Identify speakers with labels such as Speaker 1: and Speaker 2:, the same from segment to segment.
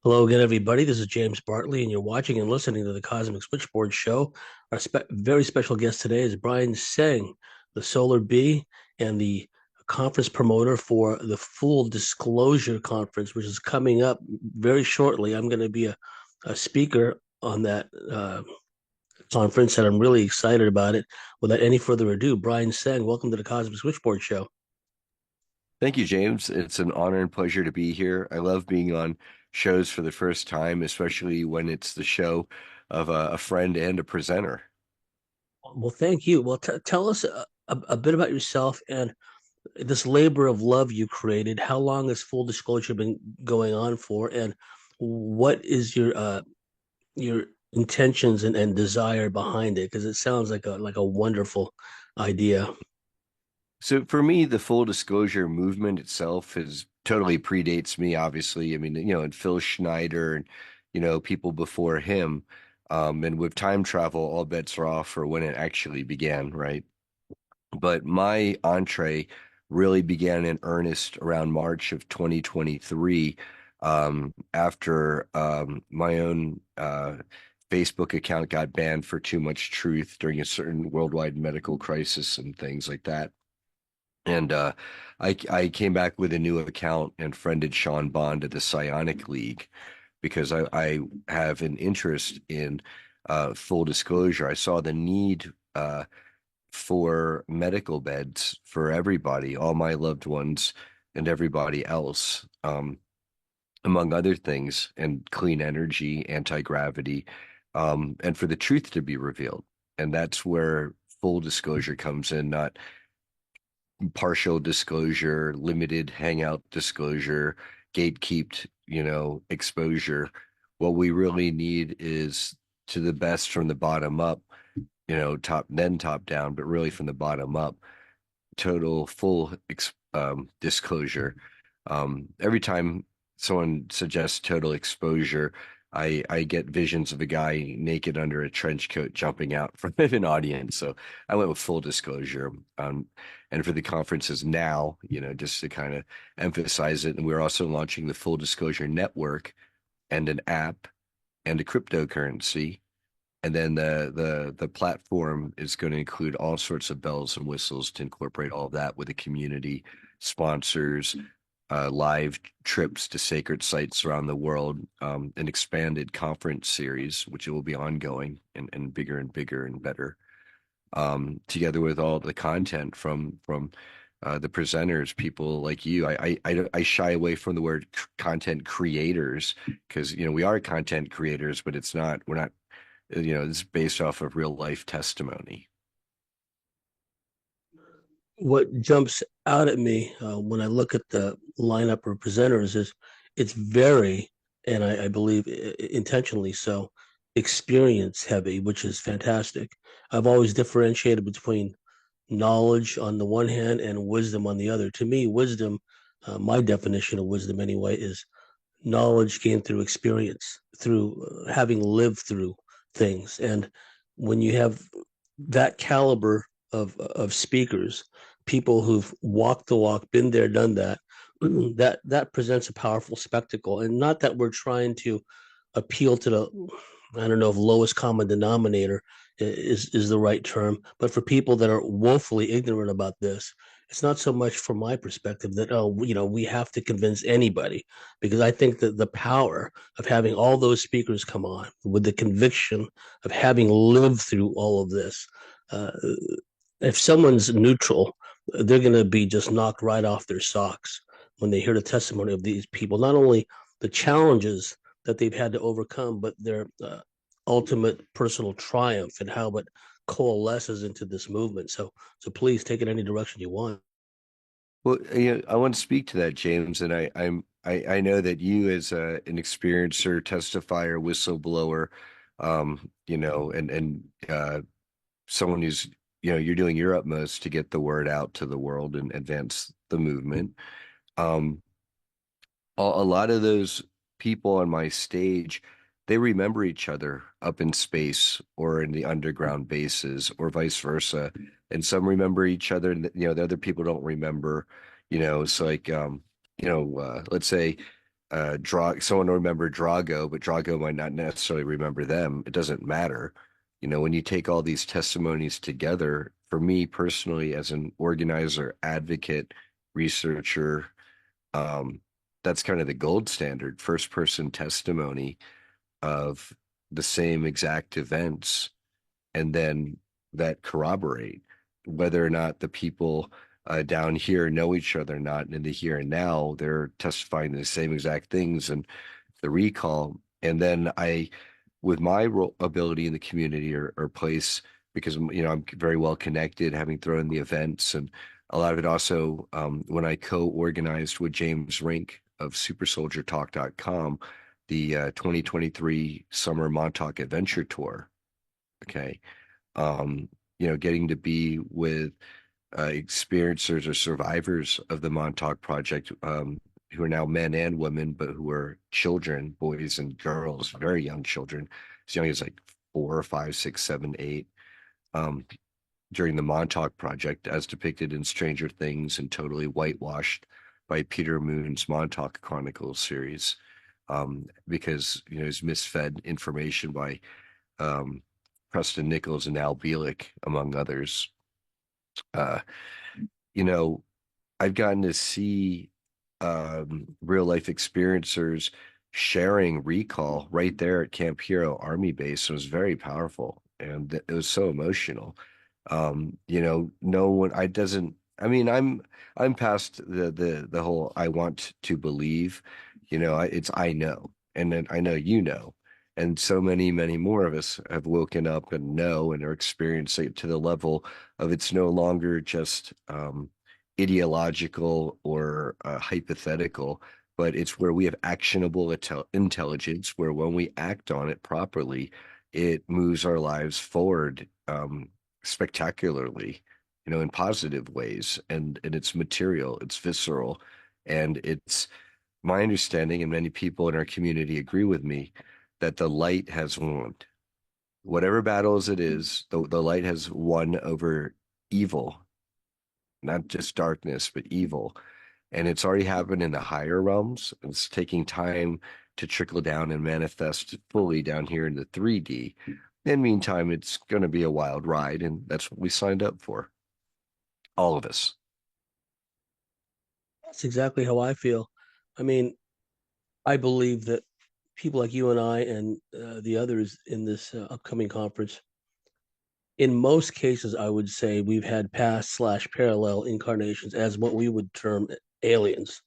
Speaker 1: Hello again, everybody. This is James Bartley, and you're watching and listening to the Cosmic Switchboard Show. Our very special guest today is Brian Tseng, the Solar Bee, and the conference promoter for the Full Disclosure Conference, which is coming up very shortly. I'm going to be a speaker on that conference, and I'm really excited about it. Without any further ado, Brian Tseng, welcome to the Cosmic Switchboard Show.
Speaker 2: Thank you, James. It's an honor and pleasure to be here. I love being on shows for the first time, especially when it's the show of a friend and a presenter.
Speaker 1: Well, thank you. Well, tell us a bit about yourself and this labor of love you created. How long has full disclosure been going on for, and what is your intentions and desire behind it? Because it sounds like a wonderful idea.
Speaker 2: So for me, the full disclosure movement itself is totally predates me, obviously. I mean, and Phil Schneider and, people before him. And with time travel, all bets are off for when it actually began, right? But my entree really began in earnest around March of 2023, after my own Facebook account got banned for too much truth during a certain worldwide medical crisis and things like that. And I came back with a new account and friended Sean Bond at the Psionic League because I have an interest in full disclosure. I saw the need for medical beds for everybody, all my loved ones and everybody else, among other things, and clean energy, anti-gravity, and for the truth to be revealed. And that's where full disclosure comes in, not partial disclosure, limited hangout disclosure, gatekept, exposure. What we really need is to the best from the bottom up, top then top down, but really from the bottom up, total full disclosure. Every time someone suggests total exposure, I get visions of a guy naked under a trench coat jumping out from an audience. So I went with full disclosure. And for the conferences now, just to kind of emphasize it, and we're also launching the Full Disclosure Network and an app and a cryptocurrency. And then the platform is going to include all sorts of bells and whistles to incorporate all of that with the community, sponsors, live trips to sacred sites around the world, an expanded conference series, which will be ongoing and bigger and bigger and better, together with all the content from the presenters, people like you. I shy away from the word content creators because we are content creators, but we're not, it's based off of real life testimony.
Speaker 1: What jumps out at me when I look at the lineup of presenters is it's very, and I believe intentionally so, experience heavy, which is fantastic. I've always differentiated between knowledge on the one hand and wisdom on the other. To me, wisdom, my definition of wisdom anyway, is knowledge gained through experience, through having lived through things. And when you have that caliber of speakers, people who've walked the walk, been there, done that, that presents a powerful spectacle. And not that we're trying to appeal to the, I don't know if lowest common denominator is the right term, but for people that are woefully ignorant about this, it's not so much from my perspective that, oh, we have to convince anybody, because I think that the power of having all those speakers come on with the conviction of having lived through all of this, uh, if someone's neutral, they're going to be just knocked right off their socks when they hear the testimony of these people, not only the challenges that they've had to overcome, but their ultimate personal triumph and how it coalesces into this movement. So please take it any direction you want.
Speaker 2: Well, I want to speak to that, James, and I know that you, as an experiencer, testifier, whistleblower, and someone who's, you're doing your utmost to get the word out to the world and advance the movement. Um, a lot of those people on my stage, they remember each other up in space or in the underground bases or vice versa. And some remember each other, and the other people don't remember. It's like, let's say someone will remember Drago, but Drago might not necessarily remember them. It doesn't matter. When you take all these testimonies together, for me personally, as an organizer, advocate, researcher, um, that's kind of the gold standard, first person testimony of the same exact events, and then that corroborate whether or not the people down here know each other or not. And in the here and now, they're testifying the same exact things and the recall. And then with my ability in the community or place, because I'm very well connected, having thrown the events, and a lot of it also when I co-organized with James Rink of SuperSoldierTalk.com the 2023 Summer Montauk Adventure Tour. Okay. Um, getting to be with experiencers or survivors of the Montauk Project, who are now men and women, but who are children, boys and girls, very young children, as young as like 4, 5, 6, 7, 8, um, during the Montauk Project, as depicted in Stranger Things and totally whitewashed by Peter Moon's Montauk Chronicles series, because it's misfed information by um, Preston Nichols and Al Bielek, among others. Uh, you know, I've gotten to see real life experiencers sharing recall right there at Camp Hero Army Base. It was very powerful and it was so emotional. No one, I doesn't, I mean, I'm past the whole I want to believe, it's I know, and then I know and so many more of us have woken up and know and are experiencing it to the level of it's no longer just ideological or hypothetical, but it's where we have actionable intelligence, where when we act on it properly, it moves our lives forward spectacularly, in positive ways. And it's material, it's visceral, and it's my understanding, and many people in our community agree with me, that the light has won. Whatever battles it is, the light has won over evil, not just darkness, but evil. And it's already happened in the higher realms. It's taking time to trickle down and manifest fully down here in the 3D. In the meantime, it's going to be a wild ride, and that's what we signed up for. All of us.
Speaker 1: That's exactly how I feel. I mean, I believe that people like you and I and the others in this upcoming conference, in most cases, I would say we've had past/parallel incarnations as what we would term aliens.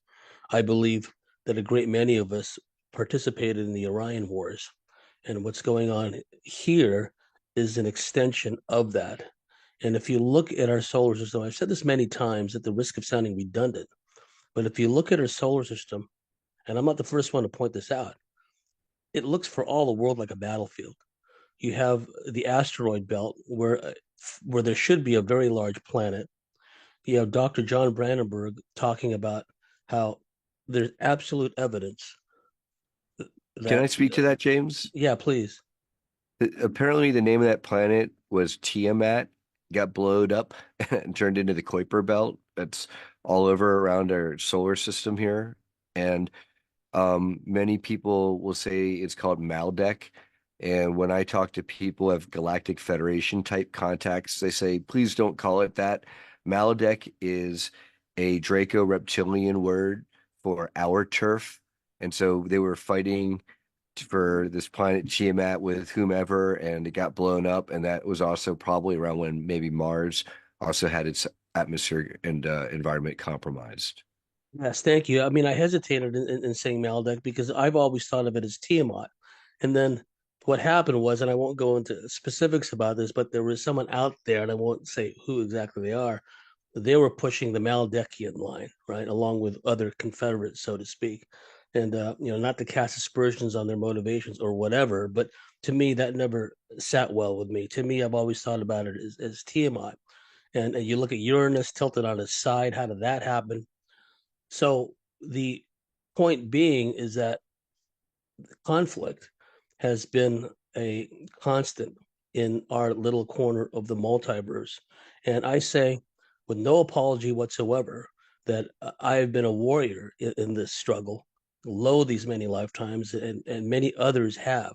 Speaker 1: I believe that a great many of us participated in the Orion Wars. And what's going on here is an extension of that. And if you look at our solar system, I've said this many times at the risk of sounding redundant, but if you look at our solar system, and I'm not the first one to point this out, it looks for all the world like a battlefield. You have the asteroid belt where there should be a very large planet. You have Dr. John Brandenburg talking about how there's absolute evidence
Speaker 2: Can I
Speaker 1: that,
Speaker 2: speak to that, James?
Speaker 1: yeah, please.
Speaker 2: Apparently, the name of that planet was Tiamat, got blowed up and turned into the Kuiper Belt. That's all over around our solar system here. And many people will say it's called Maldek. And when I talk to people who have Galactic Federation type contacts, they say, please don't call it that. Maldek is a Draco reptilian word for our turf. And so they were fighting for this planet Tiamat with whomever, and it got blown up. And that was also probably around when maybe Mars also had its atmosphere and environment compromised.
Speaker 1: Yes, thank you. I mean, I hesitated in saying Maldek because I've always thought of it as Tiamat. And then what happened was, and I won't go into specifics about this, but there was someone out there, and I won't say who exactly they are. They were pushing the Maldekian line, right, along with other Confederates, so to speak. And not to cast aspersions on their motivations or whatever, but to me, that never sat well with me. To me, I've always thought about it as Tiamat. And you look at Uranus tilted on its side. How did that happen? So the point being is that conflict has been a constant in our little corner of the multiverse. And I say, with no apology whatsoever, that I have been a warrior in this struggle, low these many lifetimes, and many others have.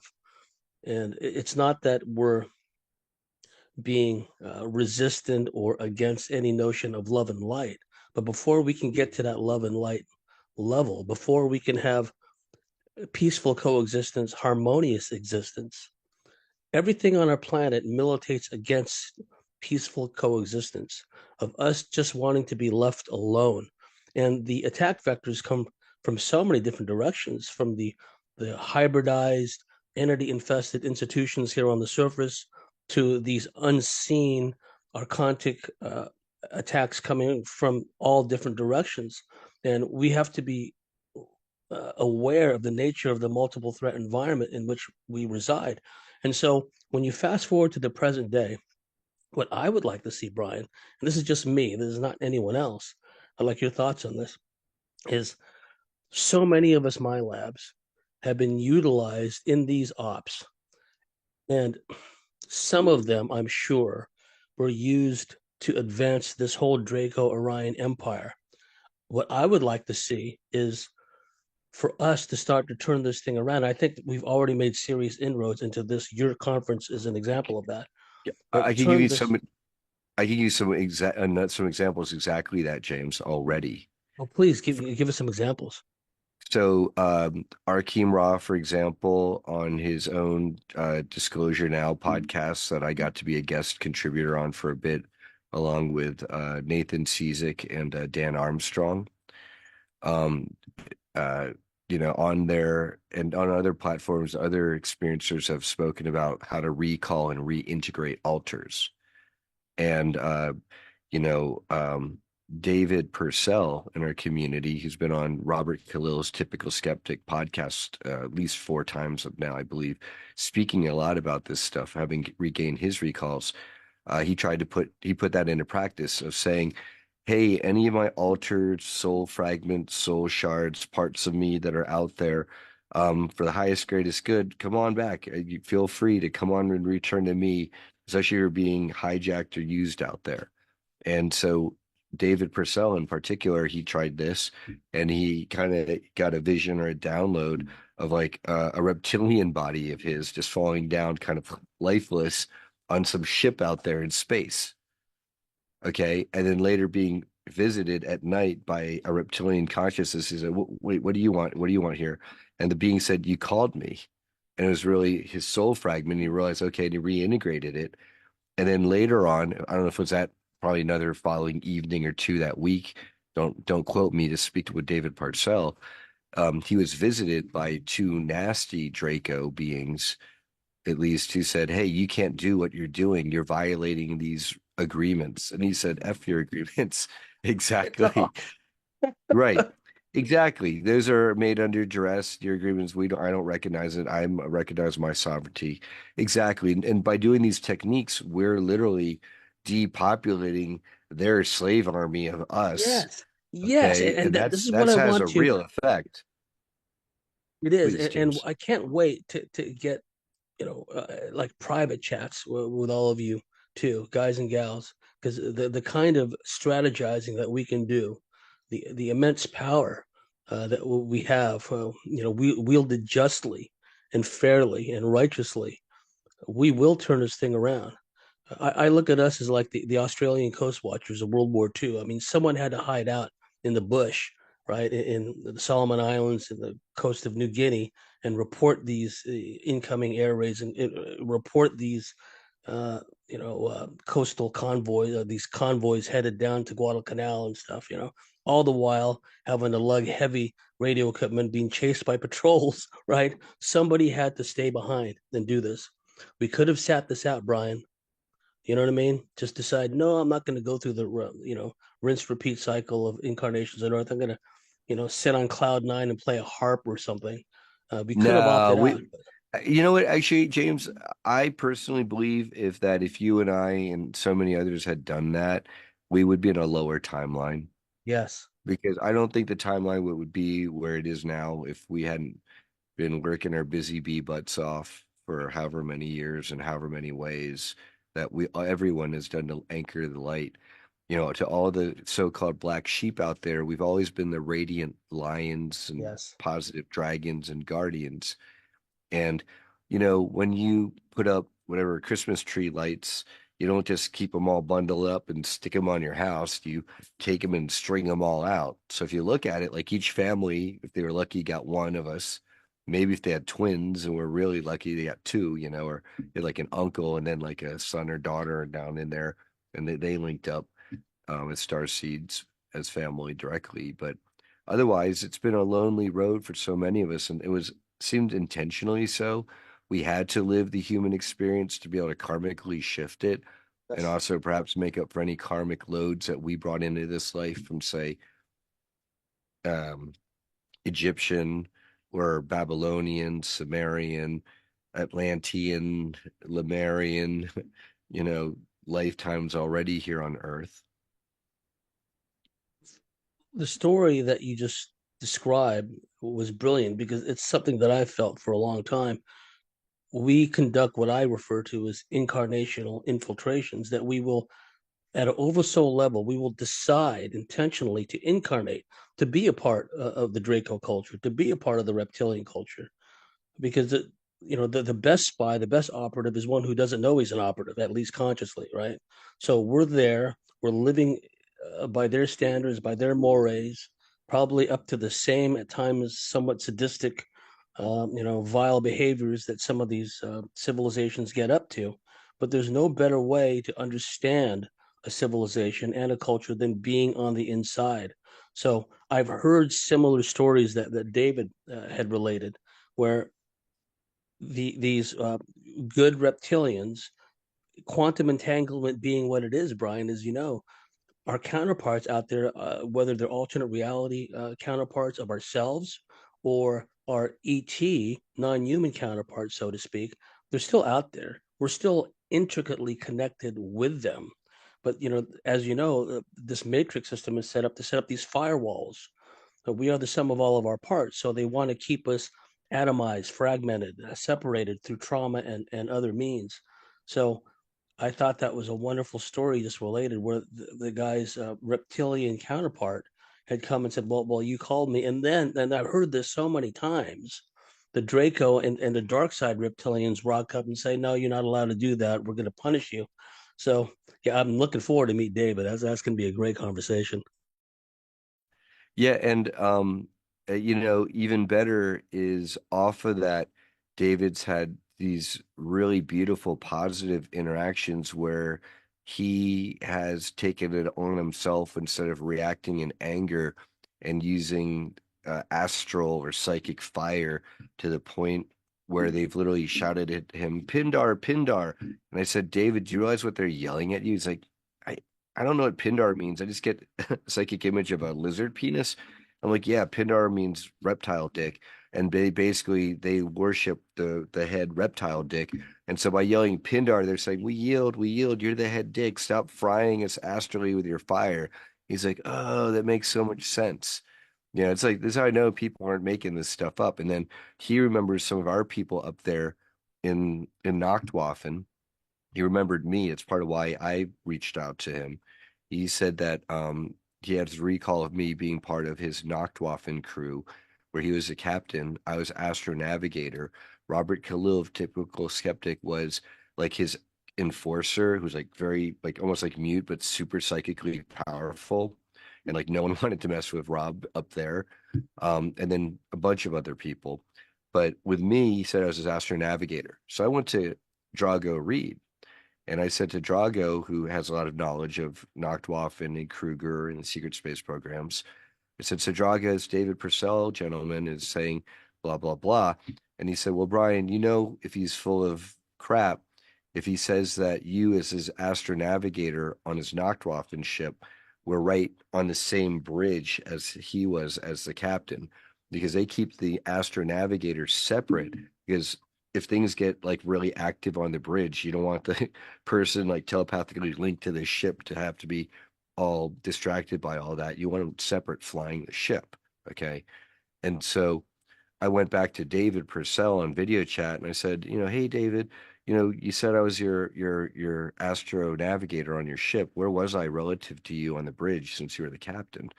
Speaker 1: And it's not that we're being resistant or against any notion of love and light, but before we can get to that love and light level, before we can have peaceful coexistence, harmonious existence, everything on our planet militates against peaceful coexistence, of us just wanting to be left alone. And the attack vectors come from so many different directions, from the hybridized, entity infested institutions here on the surface to these unseen archontic attacks coming from all different directions. And we have to be aware of the nature of the multiple threat environment in which we reside. And so when you fast forward to the present day, what I would like to see, Brian, and this is just me, this is not anyone else, I'd like your thoughts on this, is so many of us, my labs, have been utilized in these ops. And some of them, I'm sure, were used to advance this whole Draco Orion empire. What I would like to see is for us to start to turn this thing around. I think we've already made serious inroads into this. Your conference is an example of that.
Speaker 2: Yeah,
Speaker 1: But
Speaker 2: I can give
Speaker 1: turn
Speaker 2: you
Speaker 1: this.
Speaker 2: some examples exactly that, James, already.
Speaker 1: Oh, please give us some examples.
Speaker 2: So, Arkeem Ra, for example, on his own Disclosure Now podcast that I got to be a guest contributor on for a bit, along with Nathan Cizik and Dan Armstrong. Um, uh, on there and on other platforms, other experiencers have spoken about how to recall and reintegrate alters. And you know, David Purcell in our community, who's been on Robert Khalil's Typical Skeptic podcast at least 4 times now, I believe, speaking a lot about this stuff, having regained his recalls. He put that into practice of saying, "Hey, any of my altered soul fragments, soul shards, parts of me that are out there, for the highest, greatest good, come on back. You feel free to come on and return to me, especially if you're being hijacked or used out there." And so David Purcell in particular, he tried this and he kind of got a vision or a download of like a reptilian body of his just falling down kind of lifeless on some ship out there in space. Okay. And then later being visited at night by a reptilian consciousness. He said, "Wait, what do you want? What do you want here?" And the being said, "You called me." And it was really his soul fragment. And he realized, okay, and he reintegrated it. And then later on, I don't know if it was that probably another following evening or two that week. Don't quote me to speak with David Parcell. He was visited by two nasty Draco beings, at least, who said, "Hey, you can't do what you're doing. You're violating these agreements." And he said, "F your agreements." Exactly. Right. Exactly. Those are made under duress. Your agreements, I don't recognize it. I recognize my sovereignty. Exactly. And by doing these techniques, we're literally depopulating their slave army of us.
Speaker 1: Yes, yes,
Speaker 2: Okay.
Speaker 1: and
Speaker 2: And
Speaker 1: this is what
Speaker 2: that's
Speaker 1: I
Speaker 2: has
Speaker 1: want
Speaker 2: a
Speaker 1: to.
Speaker 2: real effect.
Speaker 1: It is,
Speaker 2: Please,
Speaker 1: and
Speaker 2: James.
Speaker 1: I can't wait to get like private chats with all of you too, guys and gals, because the kind of strategizing that we can do, the immense power that we have, we wielded justly and fairly and righteously, we will turn this thing around. I look at us as like the Australian coast watchers of World War II. I mean, someone had to hide out in the bush, right, in the Solomon Islands and the coast of New Guinea, and report these incoming air raids and report these, coastal convoys, these convoys headed down to Guadalcanal and stuff. All the while having to lug heavy radio equipment, being chased by patrols. Right, somebody had to stay behind and do this. We could have sat this out, Brian. You know what I mean? Just decide, no, I'm not going to go through the, rinse repeat cycle of incarnations on Earth. I'm going to, sit on cloud nine and play a harp or something. We could have
Speaker 2: No,
Speaker 1: opted out. But
Speaker 2: you know what, actually, James, I personally believe if you and I and so many others had done that, we would be in a lower timeline.
Speaker 1: yes,
Speaker 2: Because I don't think the timeline would be where it is now if we hadn't been working our busy bee butts off for however many years and however many ways that we everyone has done to anchor the light. To all the so-called black sheep out there, we've always been the radiant lions and
Speaker 1: Yes.
Speaker 2: positive dragons and guardians. And, when you put up whatever Christmas tree lights, you don't just keep them all bundled up and stick them on your house. You take them and string them all out. So if you look at it, like each family, if they were lucky, got one of us. Maybe if they had twins and were really lucky, they got two, or they had like an uncle and then like a son or daughter down in there, and they linked up as star seeds as family directly. But otherwise, it's been a lonely road for so many of us, and it was seemed intentionally so. We had to live the human experience to be able to karmically shift it, and
Speaker 1: Yes.
Speaker 2: also perhaps make up for any karmic loads that we brought into this life from, say, um, Egyptian or Babylonian, Sumerian, Atlantean, Lemurian, you know, lifetimes already here on Earth.
Speaker 1: The story that you just described was brilliant because it's something that I've felt for a long time. We conduct what I refer to as incarnational infiltrations, that we will, at an oversoul level, we will decide intentionally to incarnate, to be a part of the Draco culture, to be a part of the reptilian culture, because the best spy, the best operative is one who doesn't know he's an operative, at least consciously, right? So we're there, we're living by their standards, by their mores, probably up to the same, at times somewhat sadistic, vile behaviors that some of these civilizations get up to. But there's no better way to understand a civilization and a culture than being on the inside. So I've heard similar stories that David had related, where these good reptilians, quantum entanglement being what it is, Brian, as you know, our counterparts out there, whether they're alternate reality counterparts of ourselves or our ET, non human counterparts, so to speak, they're still out there. We're still intricately connected with them. But, as you know, this matrix system is set up to set up these firewalls. We are the sum of all of our parts. So they want to keep us atomized, fragmented, separated through trauma and other means. So I thought that was a wonderful story just related, where the guy's reptilian counterpart had come and said, well, you called me. And I've heard this so many times. The Draco and the dark side reptilians rock up and say, no, you're not allowed to do that. We're going to punish you. So, yeah, I'm looking forward to meet David. That's going to be a great conversation.
Speaker 2: Yeah, and even better is off of that, David's had these really beautiful positive interactions where he has taken it on himself instead of reacting in anger and using astral or psychic fire to the point where they've literally shouted at him, Pindar, Pindar. And I said, David, do you realize what they're yelling at you? He's like, I, I don't know what Pindar means. I just get a psychic image of a lizard penis. I'm like, yeah, Pindar means reptile dick. And they worship the head reptile dick. And so by yelling Pindar, they're saying, we yield, you're the head dick. Stop frying us astrally with your fire. He's like, oh, that makes so much sense. It's like this is how I know people aren't making this stuff up. And then he remembers some of our people up there in Nachtwaffen. He remembered me. It's part of why I reached out to him. He said that he had his recall of me being part of his Nachtwaffen crew, where he was a captain. I was astronavigator. Robert Khalil, typical skeptic, was like his enforcer, who's like very like almost like mute, but super psychically powerful. And like no one wanted to mess with Rob up there. And then a bunch of other people. But with me, he said I was his astronavigator. So I went to Drago Reed. And I said to Drago, who has a lot of knowledge of Nachtwaffen and Kruger and the secret space programs, I said, so Draga's David Purcell gentleman is saying blah, blah, blah. And he said, well, Brian, if he's full of crap, if he says that you as his astronavigator on his Nachtwaffen ship were right on the same bridge as he was as the captain, because they keep the astronavigator separate because if things get like really active on the bridge, you don't want the person like telepathically linked to the ship to have to be all distracted by all that. You want them separate flying the ship. Okay. And so I went back to David Purcell on video chat and I said, hey, David, you said I was your astro navigator on your ship. Where was I relative to you on the bridge since you were the captain?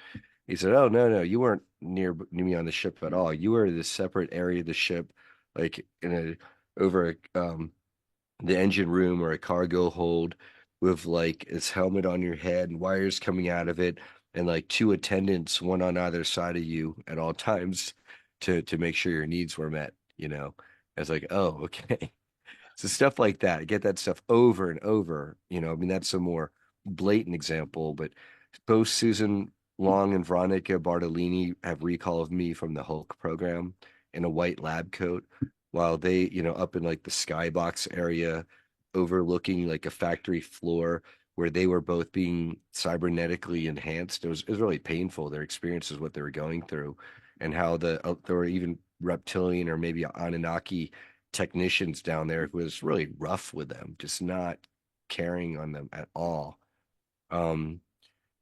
Speaker 2: He said, "Oh, no, no, you weren't near me on the ship at all. You were in this separate area of the ship, like in a over the engine room or a cargo hold with like its helmet on your head and wires coming out of it and like two attendants, one on either side of you at all times to make sure your needs were met, you know." I was like, "Oh, okay." So stuff like that. I get that stuff over and over. I mean, that's a more blatant example, but both Susan Long and Veronica Bartolini have recall of me from the Hulk program in a white lab coat, while they, up in like the skybox area overlooking like a factory floor where they were both being cybernetically enhanced. It was really painful, their experiences, what they were going through, and how there were even reptilian or maybe Anunnaki technicians down there who was really rough with them, just not caring on them at all. Um,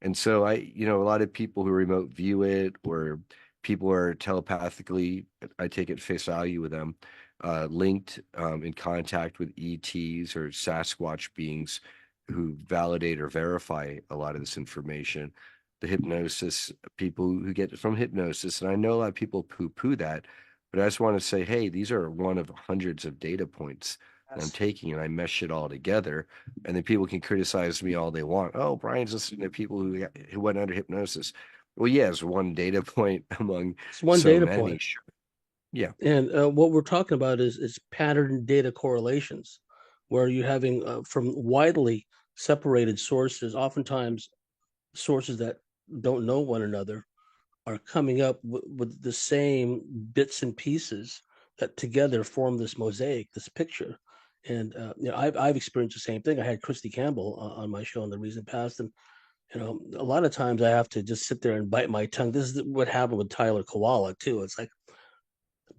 Speaker 2: and so a lot of people who remote view it or people are telepathically, I take it face value with them, linked in contact with ETs or Sasquatch beings who validate or verify a lot of this information. The hypnosis, people who get it from hypnosis, and I know a lot of people poo-poo that, but I just want to say, hey, these are one of hundreds of data points that I'm
Speaker 1: Yes.
Speaker 2: taking, and I mesh it all together, and then people can criticize me all they want. Oh, Brian's listening to people who went under hypnosis. Well, yeah, it's one data point among
Speaker 1: It's one
Speaker 2: so
Speaker 1: data
Speaker 2: many.
Speaker 1: point.
Speaker 2: Sure. Yeah.
Speaker 1: And what we're talking about is pattern data correlations, where you're having from widely separated sources, oftentimes sources that don't know one another, are coming up with the same bits and pieces that together form this mosaic, this picture. And I've experienced the same thing. I had Christy Campbell on my show in the recent past, and a lot of times I have to just sit there and bite my tongue. This is what happened with Tyler Koala too. It's like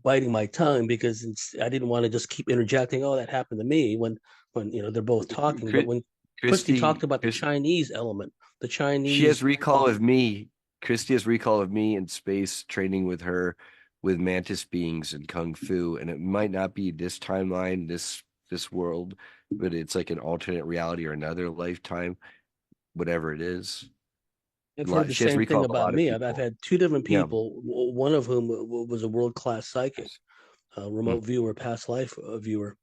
Speaker 1: biting my tongue because I didn't want to just keep interjecting. Oh, that happened to me when they're both talking. But when Christy talked about the
Speaker 2: Chris,
Speaker 1: Chinese element, the
Speaker 2: she has
Speaker 1: Chinese,
Speaker 2: recall of me. Christy has recall of me in space training with her with mantis beings and kung fu, and it might not be this timeline, this world, but it's like an alternate reality or another lifetime, whatever it is.
Speaker 1: I've heard the
Speaker 2: She has
Speaker 1: same
Speaker 2: recall
Speaker 1: thing
Speaker 2: of a
Speaker 1: about
Speaker 2: lot of
Speaker 1: me. I've
Speaker 2: people.
Speaker 1: had two different
Speaker 2: Yeah.
Speaker 1: people, one of whom was a world class psychic,
Speaker 2: Hmm.
Speaker 1: remote viewer, past life viewer,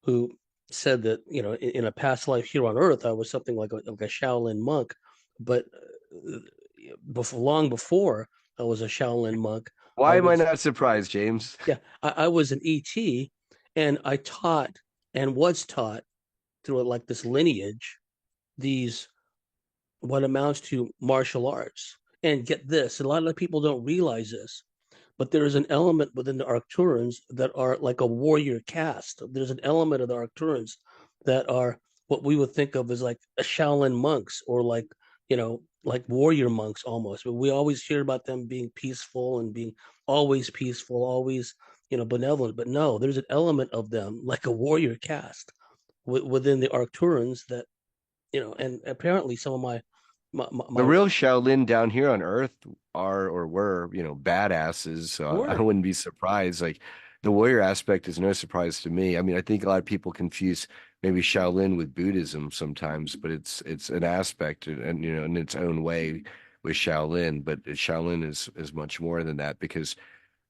Speaker 1: who said that in a past life here on Earth I was something like a Shaolin monk, but long before I was a Shaolin monk, I
Speaker 2: Why am I
Speaker 1: was
Speaker 2: not surprised, James?
Speaker 1: yeah I was an ET, and I taught and was taught through like this lineage these what amounts to martial arts. And get this, a lot of people don't realize this, but there is an element within the Arcturans that are like a warrior caste. There's an element of the Arcturans that are what we would think of as like a Shaolin monks, or like warrior monks almost. But we always hear about them being peaceful and being always peaceful, always benevolent. But no, there's an element of them like a warrior caste within the Arcturans that and apparently some of
Speaker 2: The
Speaker 1: my
Speaker 2: real Shaolin down here on Earth are or were, badasses. So I
Speaker 1: were
Speaker 2: wouldn't be surprised. Like the warrior aspect is no surprise to me. I mean, I think a lot of people confuse maybe Shaolin with Buddhism sometimes, but it's an aspect and in its own way with Shaolin. But Shaolin is much more than that because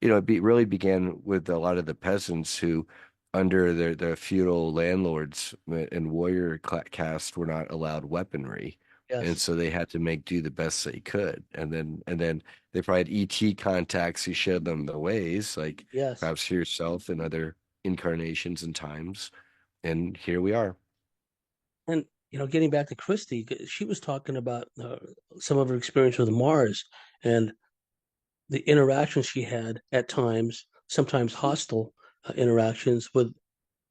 Speaker 2: really began with a lot of the peasants who, under their feudal landlords and warrior caste, were not allowed weaponry, and
Speaker 1: yes,
Speaker 2: so they had to make do the best they could. And then they probably had ET contacts who showed them the ways, like
Speaker 1: yes.
Speaker 2: perhaps yourself in other incarnations and times. And here we are.
Speaker 1: And getting back to Christy, she was talking about some of her experience with Mars and the interactions she had at times, sometimes hostile interactions with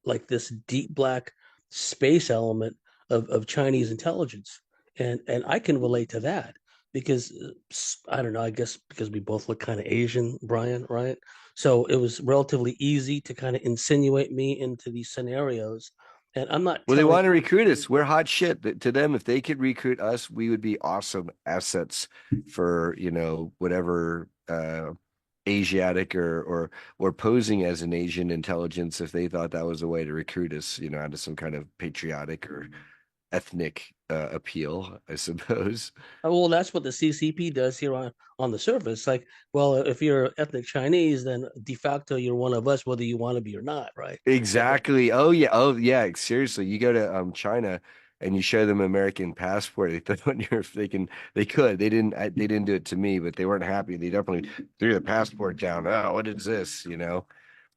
Speaker 1: like this deep black space element of Chinese intelligence. And I can relate to that because I don't know, I guess because we both look kind of Asian, Brian, right? So it was relatively easy to kind of insinuate me into these scenarios. And I'm not
Speaker 2: Well, they
Speaker 1: telling
Speaker 2: want to recruit us. We're hot shit. To them, if they could recruit us, we would be awesome assets for, whatever Asiatic or posing as an Asian intelligence if they thought that was a way to recruit us, out of some kind of patriotic or ethnic appeal, I suppose.
Speaker 1: Well, that's what the CCP does here on the surface. Like, well, if you're ethnic Chinese, then de facto you're one of us, whether you want to be or not, right? And then,
Speaker 2: Exactly. Oh yeah. Oh yeah. Seriously, you go to China and you show them American passport. They thought they could. They didn't do it to me, but they weren't happy. They definitely threw the passport down. Oh, what is this?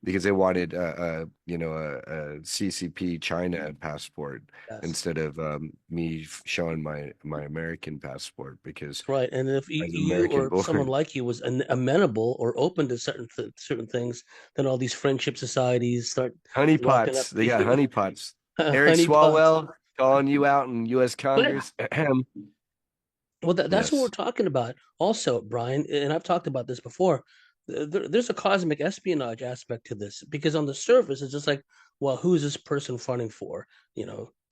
Speaker 2: Because they wanted a CCP China passport
Speaker 1: yes,
Speaker 2: instead of me showing my American passport because
Speaker 1: that's right. And if
Speaker 2: I was
Speaker 1: you
Speaker 2: American
Speaker 1: or someone
Speaker 2: born.
Speaker 1: like you was amenable or open to certain things, then all these friendship societies start locking up
Speaker 2: Honeypots. They got honeypots. Eric
Speaker 1: honeypots.
Speaker 2: Swalwell calling you out in U.S. Congress.
Speaker 1: Well, that's what we're
Speaker 2: Yes.
Speaker 1: talking about. Also, Brian, and I've talked about this before. There's a cosmic espionage aspect to this because on the surface, it's just like, well, who's this person fronting for?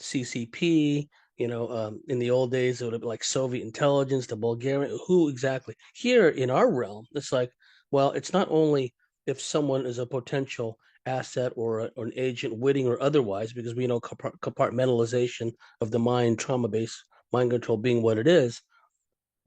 Speaker 1: CCP. In the old days, it would have been like Soviet intelligence, the Bulgarian. Who exactly? Here in our realm, it's like, well, it's not only if someone is a potential asset or an agent, witting or otherwise, because we know compartmentalization of the mind, trauma-based mind control being what it is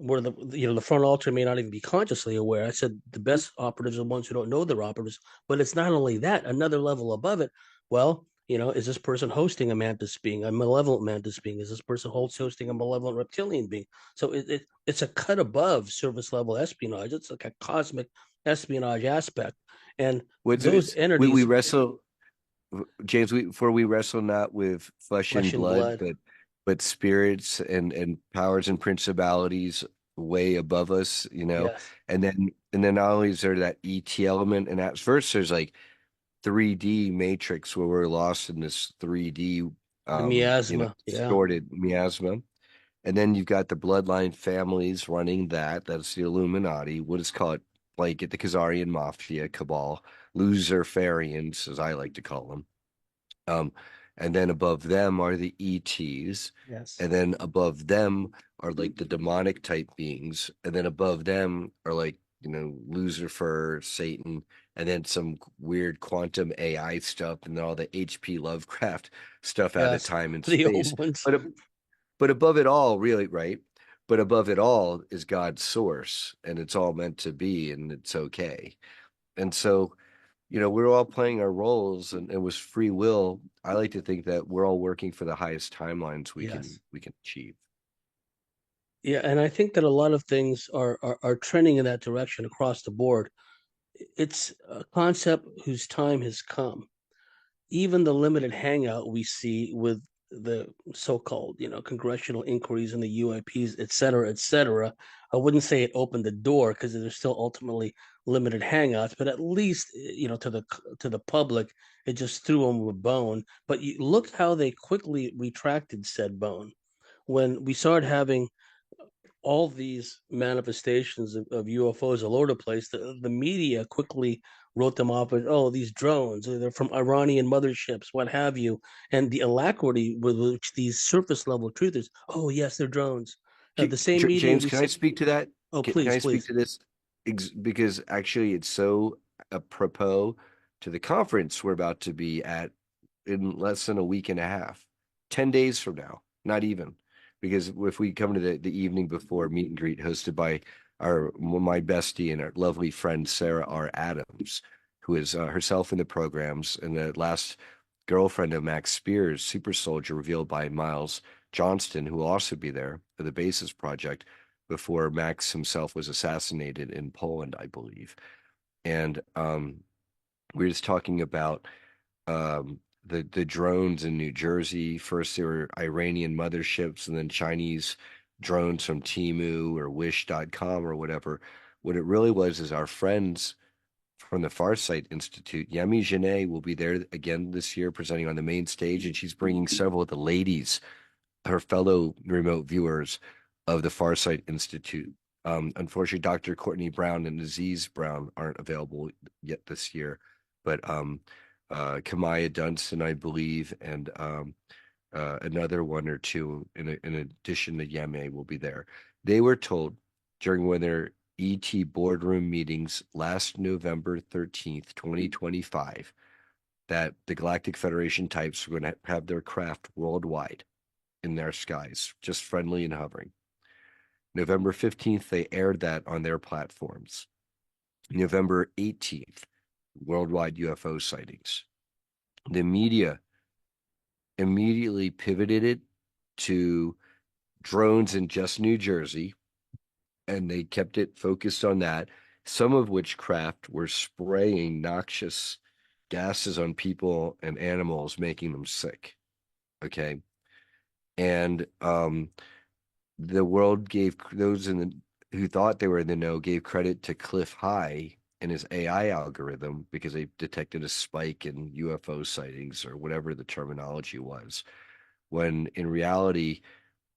Speaker 1: where the front altar may not even be consciously aware. I said the best operatives are the ones who don't know they're operatives, but it's not only that. Another level above it. Well, is this person hosting a mantis being, a malevolent mantis being? Is this person hosting a malevolent reptilian being? So it's a cut above service level espionage. It's like a cosmic espionage aspect, and those
Speaker 2: We
Speaker 1: entities,
Speaker 2: wrestle, James. For we wrestle not with flesh and
Speaker 1: flesh and
Speaker 2: blood,
Speaker 1: blood.
Speaker 2: but spirits and powers and principalities way above us.
Speaker 1: Yes,
Speaker 2: And then not only is there that ET element, and at first there's like 3D matrix where we're lost in this 3D,
Speaker 1: the miasma. Yeah.
Speaker 2: distorted miasma. And then you've got the bloodline families running that. That's the Illuminati. What is called like the Khazarian Mafia, Cabal, Losers, as I like to call them. Um, and then above them are the ETs.
Speaker 1: Yes.
Speaker 2: And then above them are like the demonic type beings. And then above them are like, Lucifer, Satan, and then some weird quantum AI stuff, and then all the HP Lovecraft stuff out of
Speaker 1: Yes.
Speaker 2: time and
Speaker 1: The
Speaker 2: space.
Speaker 1: old ones.
Speaker 2: But above it all, really, right? But above it all is God's source, and it's all meant to be, and it's okay. And so, we're all playing our roles, and it was free will. I like to think that we're all working for the highest timelines we can
Speaker 1: Yes.
Speaker 2: we can achieve.
Speaker 1: Yeah, and I think that a lot of things are trending in that direction across the board. It's a concept whose time has come. Even the limited hangout we see with the so-called, congressional inquiries and the UAPs, et cetera. I wouldn't say it opened the door because there's still ultimately limited hangouts, but at least, to the public, it just threw them a bone. But you look how they quickly retracted said bone when we started having all these manifestations of UFOs all over the place. The media quickly wrote them off as, oh, these drones, they're from Iranian motherships, what have you. And the alacrity with which these surface level truthers, oh, yes, they're drones. The same media
Speaker 2: James,
Speaker 1: we
Speaker 2: can I
Speaker 1: said,
Speaker 2: speak to that?
Speaker 1: oh,
Speaker 2: Can
Speaker 1: please,
Speaker 2: I speak
Speaker 1: please.
Speaker 2: to this? Because actually, it's so apropos to the conference we're about to be at in less than a week and a half, 10 days from now, not even. Because if we come to the evening before meet and greet hosted by my bestie and our lovely friend Sarah R. Adams, who is herself in the programs, and the last girlfriend of Max Spears, super soldier, revealed by Miles Johnston, who will also be there for the Basis Project before Max himself was assassinated in Poland, I believe. And we're just talking about the drones in New Jersey. First, they were Iranian motherships, and then Chinese drones from Temu or Wish.com or whatever. What it really was is our friends from the Farsight Institute. Yemi Janae will be there again this year presenting on the main stage, and she's bringing several of the ladies, her fellow remote viewers of the Farsight Institute. Unfortunately, Dr. Courtney Brown and Aziz Brown aren't available yet this year, but Kamaya Dunstan, I believe, and another one or two in addition to Yeme will be there. They were told during one of their ET boardroom meetings last November 13th, 2025, that the Galactic Federation types were going to have their craft worldwide in their skies, just friendly and hovering. November 15th, they aired that on their platforms. November 18th, worldwide UFO sightings. The media immediately pivoted it to drones in just New Jersey, and they kept it focused on that. Some of which craft were spraying noxious gases on people and animals, making them sick. Okay. And the world gave those in the who thought they were in the know gave credit to Cliff High and his AI algorithm because they detected a spike in UFO sightings or whatever the terminology was. When in reality,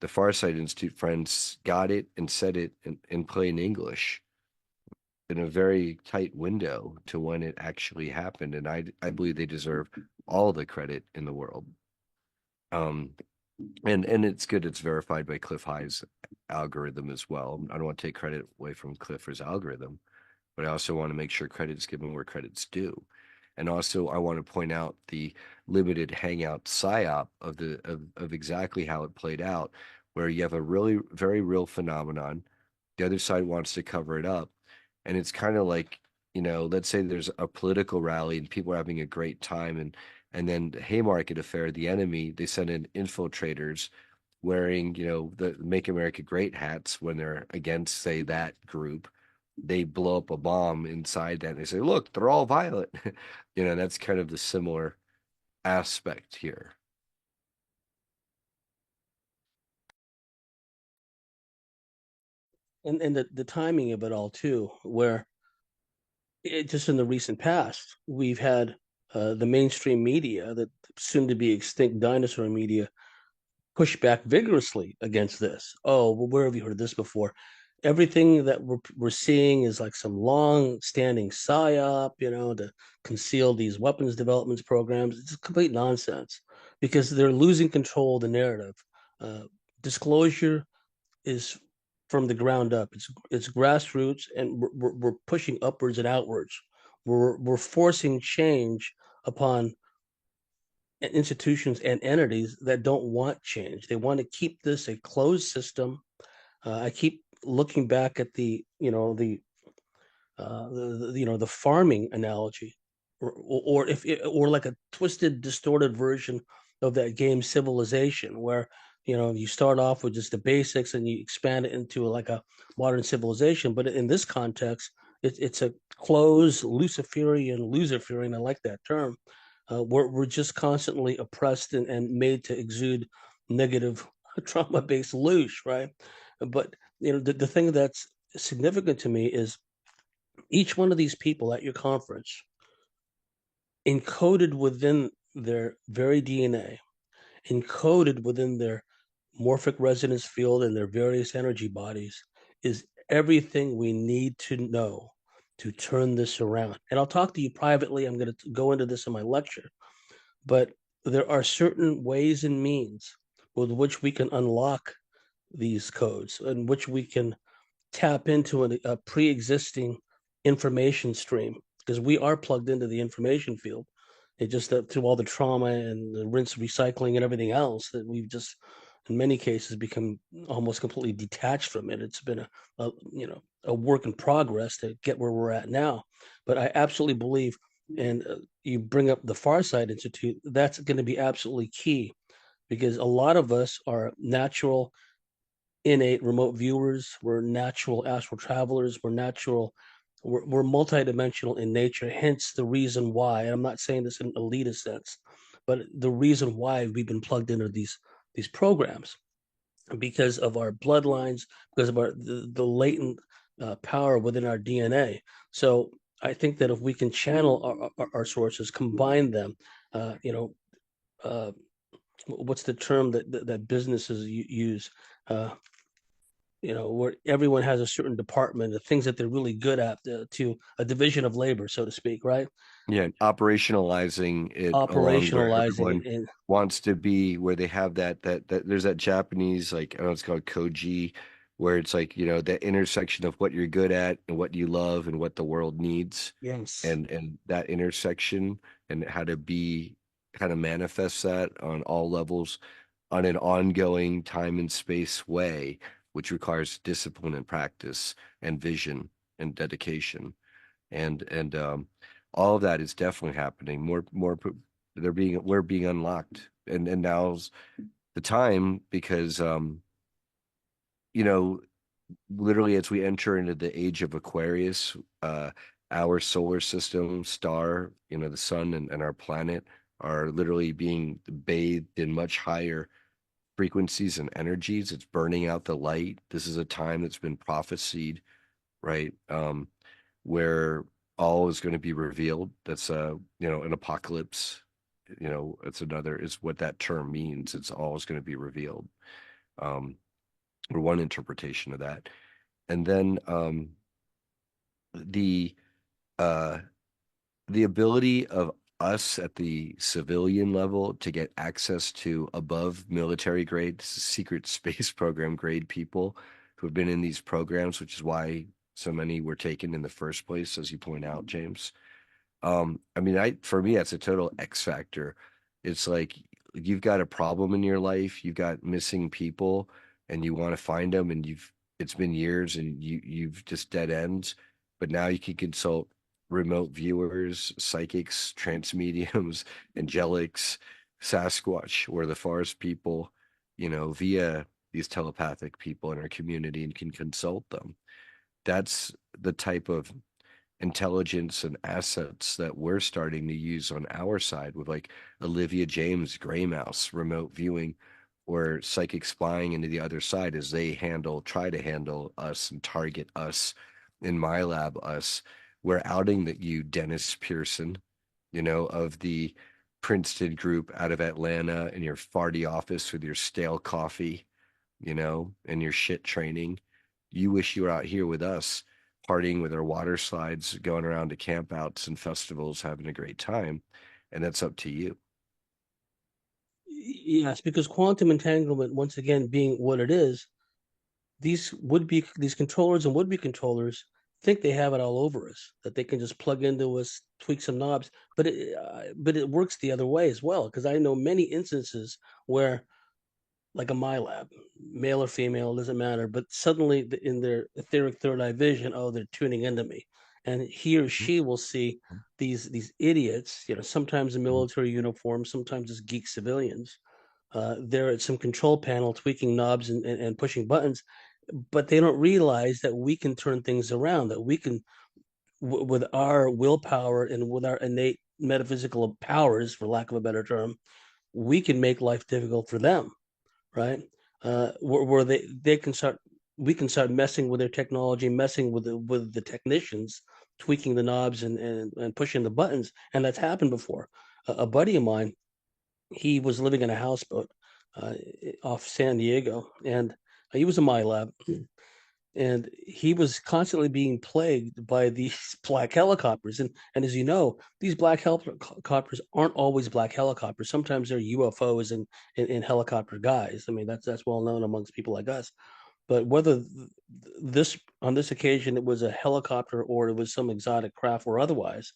Speaker 2: the Farsight Institute friends got it and said it in plain English in a very tight window to when it actually happened. And I believe they deserve all the credit in the world. Um, and it's good it's verified by Cliff High's algorithm as well. I don't want to take credit away from Cliff for his algorithm, but I also want to make sure credit is given where credit's due. And also I want to point out the limited hangout psyop of of exactly how it played out, where you have a really very real phenomenon. The other side wants to cover it up. And it's kind of like, let's say there's a political rally and people are having a great time, and then the Haymarket affair, the enemy, they send in infiltrators wearing, the Make America Great hats when they're against, say, that group. They blow up a bomb inside that and they say, look, they're all violent. That's kind of the similar aspect here.
Speaker 1: And the timing of it all too, where just in the recent past, we've had the mainstream media, that soon to be extinct dinosaur media, push back vigorously against this. Oh, well, where have you heard this before? Everything that we're seeing is like some long-standing psyop, to conceal these weapons development programs. It's complete nonsense because they're losing control of the narrative. Uh, Disclosure is from the ground up. It's grassroots, and we're pushing upwards and outwards. We're forcing change upon institutions and entities that don't want change. They want to keep this a closed system. I keep looking back at the farming analogy, or if it, or like a twisted, distorted version of that game Civilization, where you start off with just the basics and you expand it into like a modern civilization. But in this context, it's a closed Luciferian. I like that term. We're just constantly oppressed and made to exude negative trauma-based loosh, right? But the thing that's significant to me is each one of these people at your conference, encoded within their very DNA, encoded within their morphic resonance field and their various energy bodies, is everything we need to know to turn this around. And I'll talk to you privately. I'm going to go into this in my lecture, but there are certain ways and means with which we can unlock these codes, in which we can tap into a pre-existing information stream, because we are plugged into the information field. It just that through all the trauma and the rinse recycling and everything else, that we've just in many cases become almost completely detached from it. It's been a work in progress to get where we're at now. But I absolutely believe, and you bring up the Farsight Institute, that's going to be absolutely key, because a lot of us are natural innate remote viewers. We're natural astral travelers. We're multidimensional in nature. Hence the reason why, and I'm not saying this in elitist sense, but the reason why we've been plugged into these programs, because of our bloodlines, because of the latent power within our DNA. So I think that if we can channel our sources, combine them, uh, you know, uh, what's the term that businesses use? Where everyone has a certain department, the things that they're really good at, to a division of labor, so to speak, right?
Speaker 2: Yeah, operationalizing it along where
Speaker 1: Operationalizing it
Speaker 2: everyone
Speaker 1: in.
Speaker 2: wants to be, where they have that there's that Japanese, like, I don't know, it's called koji, where it's like, that intersection of what you're good at and what you love and what the world needs,
Speaker 1: Yes.
Speaker 2: and that intersection and how to manifest that on all levels on an ongoing time and space way, which requires discipline and practice and vision and dedication. And all of that is definitely happening. We're being unlocked. And now's the time because you know, literally as we enter into the age of Aquarius, our solar system star, the sun and our planet are literally being bathed in much higher frequencies and energies. It's burning out the light. This is a time that's been prophesied, right? Where all is going to be revealed. That's an apocalypse. Is what that term means. It's all is going to be revealed. Um, or one interpretation of that. And then the uh the ability of us at the civilian level to get access to above military grade, secret space program grade people who have been in these programs, which is why so many were taken in the first place, as you point out, James. I mean, for me, that's a total X factor. It's like you've got a problem in your life, you've got missing people, and you want to find them, and it's been years, and you've just dead ends, but now you can consult remote viewers, psychics, trance mediums, angelics, Sasquatch, or the forest people, via these telepathic people in our community and can consult them. That's the type of intelligence and assets that we're starting to use on our side with like Olivia James, Gray Mouse, remote viewing, or psychic spying into the other side as they try to handle us and target us in my lab, us. We're outing that you, Dennis Pearson, of the Princeton group out of Atlanta in your farty office with your stale coffee, and your shit training. You wish you were out here with us, partying with our water slides, going around to campouts and festivals, having a great time. And that's up to you.
Speaker 1: Yes, because quantum entanglement, once again, being what it is, these controllers and would-be controllers think they have it all over us, that they can just plug into us, tweak some knobs, but it works the other way as well. Because I know many instances where, like a Milab, male or female, doesn't matter, but suddenly in their etheric third eye vision, oh, they're tuning into me, and he or she will see these idiots, sometimes in military uniform, sometimes as geek civilians. They're at some control panel tweaking knobs and pushing buttons, but they don't realize that we can turn things around, that we can, with our willpower and with our innate metaphysical powers, for lack of a better term, we can make life difficult for them, right? Where they can start, we can start messing with their technology, messing with the technicians, tweaking the knobs and pushing the buttons, and that's happened before. A buddy of mine, he was living in a houseboat uh, off San Diego, and he was a MyLab, and he was constantly being plagued by these black helicopters. And as you know, these black helicopters aren't always black helicopters. Sometimes they're UFOs and helicopter guys. I mean, that's well known amongst people like us. But whether this on this occasion it was a helicopter or it was some exotic craft or otherwise,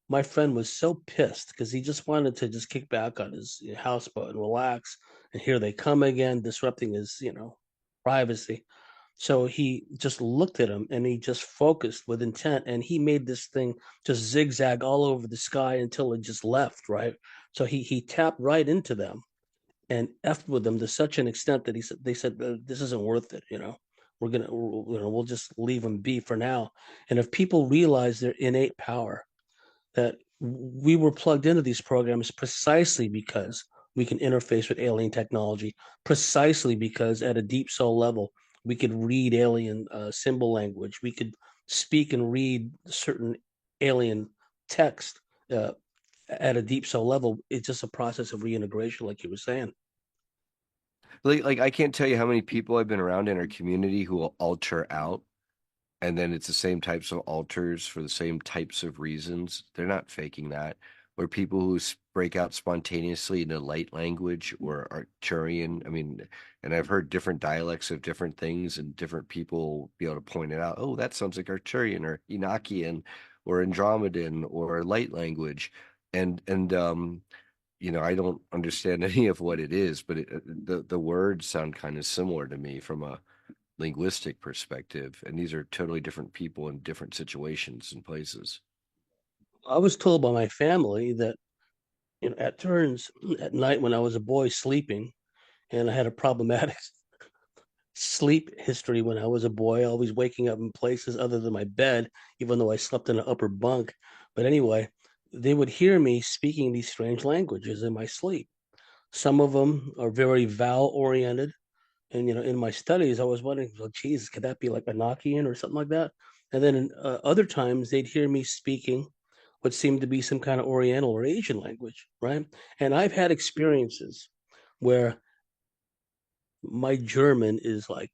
Speaker 1: my friend was so pissed because he just wanted to just kick back on his houseboat and relax. And here they come again, disrupting his, privacy. So he just looked at him and he just focused with intent and he made this thing just zigzag all over the sky until it just left, right? So he tapped right into them and effed with them to such an extent that they said this isn't worth it, we'll just leave them be for now. And if people realize their innate power, that we were plugged into these programs precisely because we can interface with alien technology, precisely because at a deep soul level, we could read alien symbol language. We could speak and read certain alien text uh, at a deep soul level. It's just a process of reintegration, like you were saying.
Speaker 2: Like I can't tell you how many people I've been around in our community who will alter out, and then it's the same types of alters for the same types of reasons. They're not faking that. or people who break out spontaneously into light language or Arcturian. I mean, and I've heard different dialects of different things, and different people be able to point it out. Oh, that sounds like Arcturian or Enochian or Andromedan or light language. And I don't understand any of what it is, but the words sound kind of similar to me from a linguistic perspective, and these are totally different people in different situations and places.
Speaker 1: I was told by my family that at turns at night when I was a boy sleeping, and I had a problematic sleep history when I was a boy, always waking up in places other than my bed, even though I slept in an upper bunk. But anyway, they would hear me speaking these strange languages in my sleep. Some of them are very vowel oriented. And, in my studies, I was wondering, well, geez, could that be like Enochian or something like that? And then other times they'd hear me speaking what seemed to be some kind of Oriental or Asian language, right? And I've had experiences where my German is like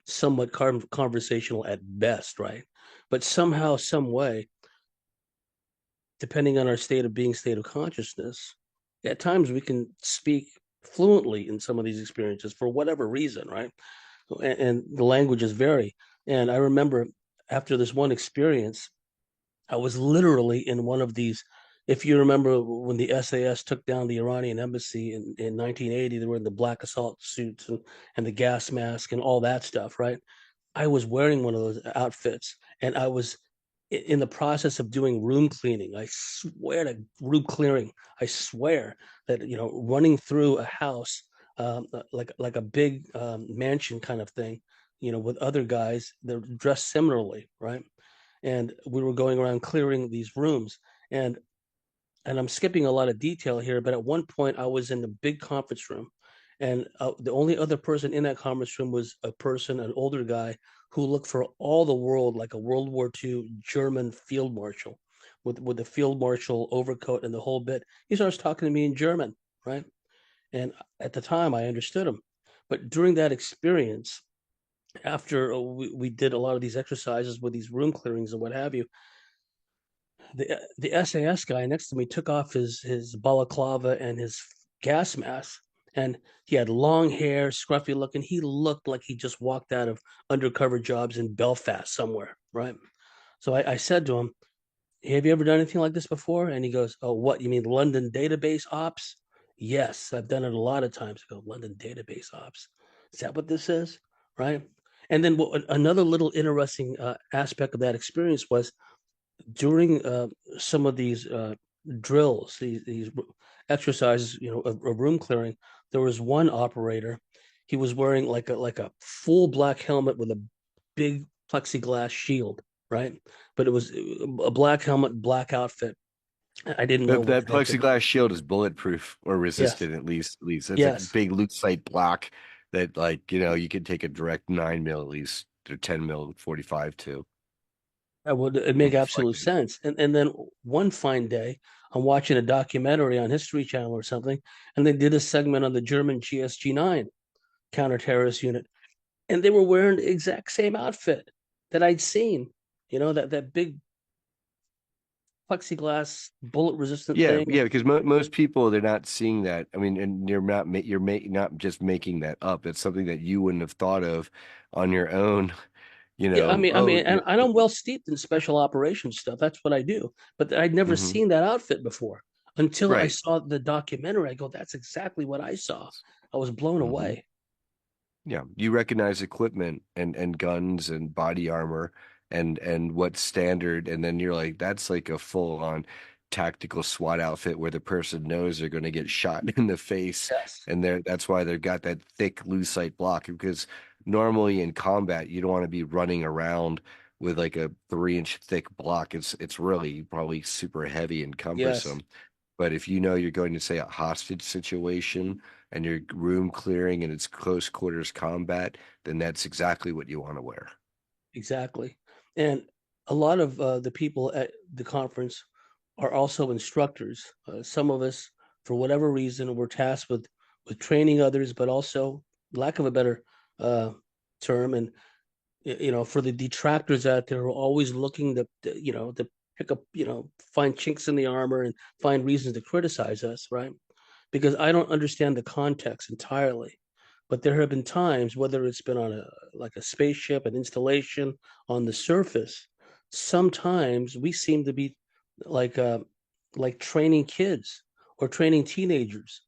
Speaker 1: somewhat conversational at best, right? But somehow, some way, depending on our state of consciousness, at times we can speak fluently in some of these experiences for whatever reason, right? And the languages vary. And I remember after this one experience, I was literally in one of these. If you remember when the SAS took down the Iranian embassy in 1980, they were in the black assault suits and the gas mask and all that stuff, right? I was wearing one of those outfits and I was in the process of doing room cleaning. I swear to room clearing. I swear that running through a house, like a big mansion kind of thing, with other guys that are dressed similarly, right? And we were going around clearing these rooms, and I'm skipping a lot of detail here, but at one point I was in the big conference room, and the only other person in that conference room was an older guy who looked for all the world like a World War II German field marshal with the field marshal overcoat and the whole bit. He starts talking to me in German, right? And at the time I understood him. But during that experience, after we did a lot of these exercises with these room clearings and what have you, the SAS guy next to me took off his balaclava and his gas mask, and he had long hair, scruffy looking. He looked like he just walked out of undercover jobs in Belfast somewhere, right? So I said to him, "Have you ever done anything like this before?" And he goes, "Oh, what? You mean London database ops?" Yes, I've done it a lot of times. I go, London database ops. Is that what this is? Right? And then another little interesting aspect of that experience was during some of these drills, these exercises, of room clearing, there was one operator. He was wearing like a full black helmet with a big plexiglass shield, right? But it was a black helmet, black outfit. I didn't know what
Speaker 2: That
Speaker 1: connected.
Speaker 2: plexiglass shield is bulletproof or
Speaker 1: Yes,
Speaker 2: resistant, at least. At least it's like a
Speaker 1: yes.
Speaker 2: big lucite block that, like, you could take a direct 9 mil at least or 10 mil 45 to
Speaker 1: That would it make
Speaker 2: and
Speaker 1: absolute
Speaker 2: deflect it.
Speaker 1: sense. And then one fine day, I'm watching a documentary on History Channel or something, and they did a segment on the German GSG-9 counter-terrorist unit, and they were wearing the exact same outfit that I'd seen. That big plexiglass bullet resistant
Speaker 2: Yeah,
Speaker 1: thing.
Speaker 2: yeah, because most people they're not seeing that. I mean, and not just making that up. It's something that you wouldn't have thought of on your own.
Speaker 1: Yeah, I
Speaker 2: Oh,
Speaker 1: mean, and I'm well steeped in special operations stuff. That's what I do. But I'd never
Speaker 2: mhm,
Speaker 1: seen that outfit before until I
Speaker 2: right.
Speaker 1: saw the documentary. I go, that's exactly what I saw. I was blown
Speaker 2: Hmm.
Speaker 1: away.
Speaker 2: Yeah, you recognize equipment and guns and body armor and what's standard, and then you're like, that's like a full-on tactical SWAT outfit where the person knows they're going to get shot in the face,
Speaker 1: Yes,
Speaker 2: and that's why they've got that thick lucite block. Because normally in combat, you don't want to be running around with like a 3 inch thick block. It's really probably super heavy and
Speaker 1: yes,
Speaker 2: cumbersome. But if you know you're going to say a hostage situation and you're room clearing and it's close quarters combat, then that's exactly what you want to wear.
Speaker 1: exactly. And a lot of the people at the conference are also instructors. Some of us, for whatever reason, were tasked with training others, but also, lack of a better uh, term, and for the detractors out there who are always looking to pick up, find chinks in the armor and find reasons to criticize us, right? Because I don't understand the context entirely. But there have been times, whether it's been on a like a spaceship, an installation on the surface, sometimes we seem to be like uh, like training kids or training teenagers.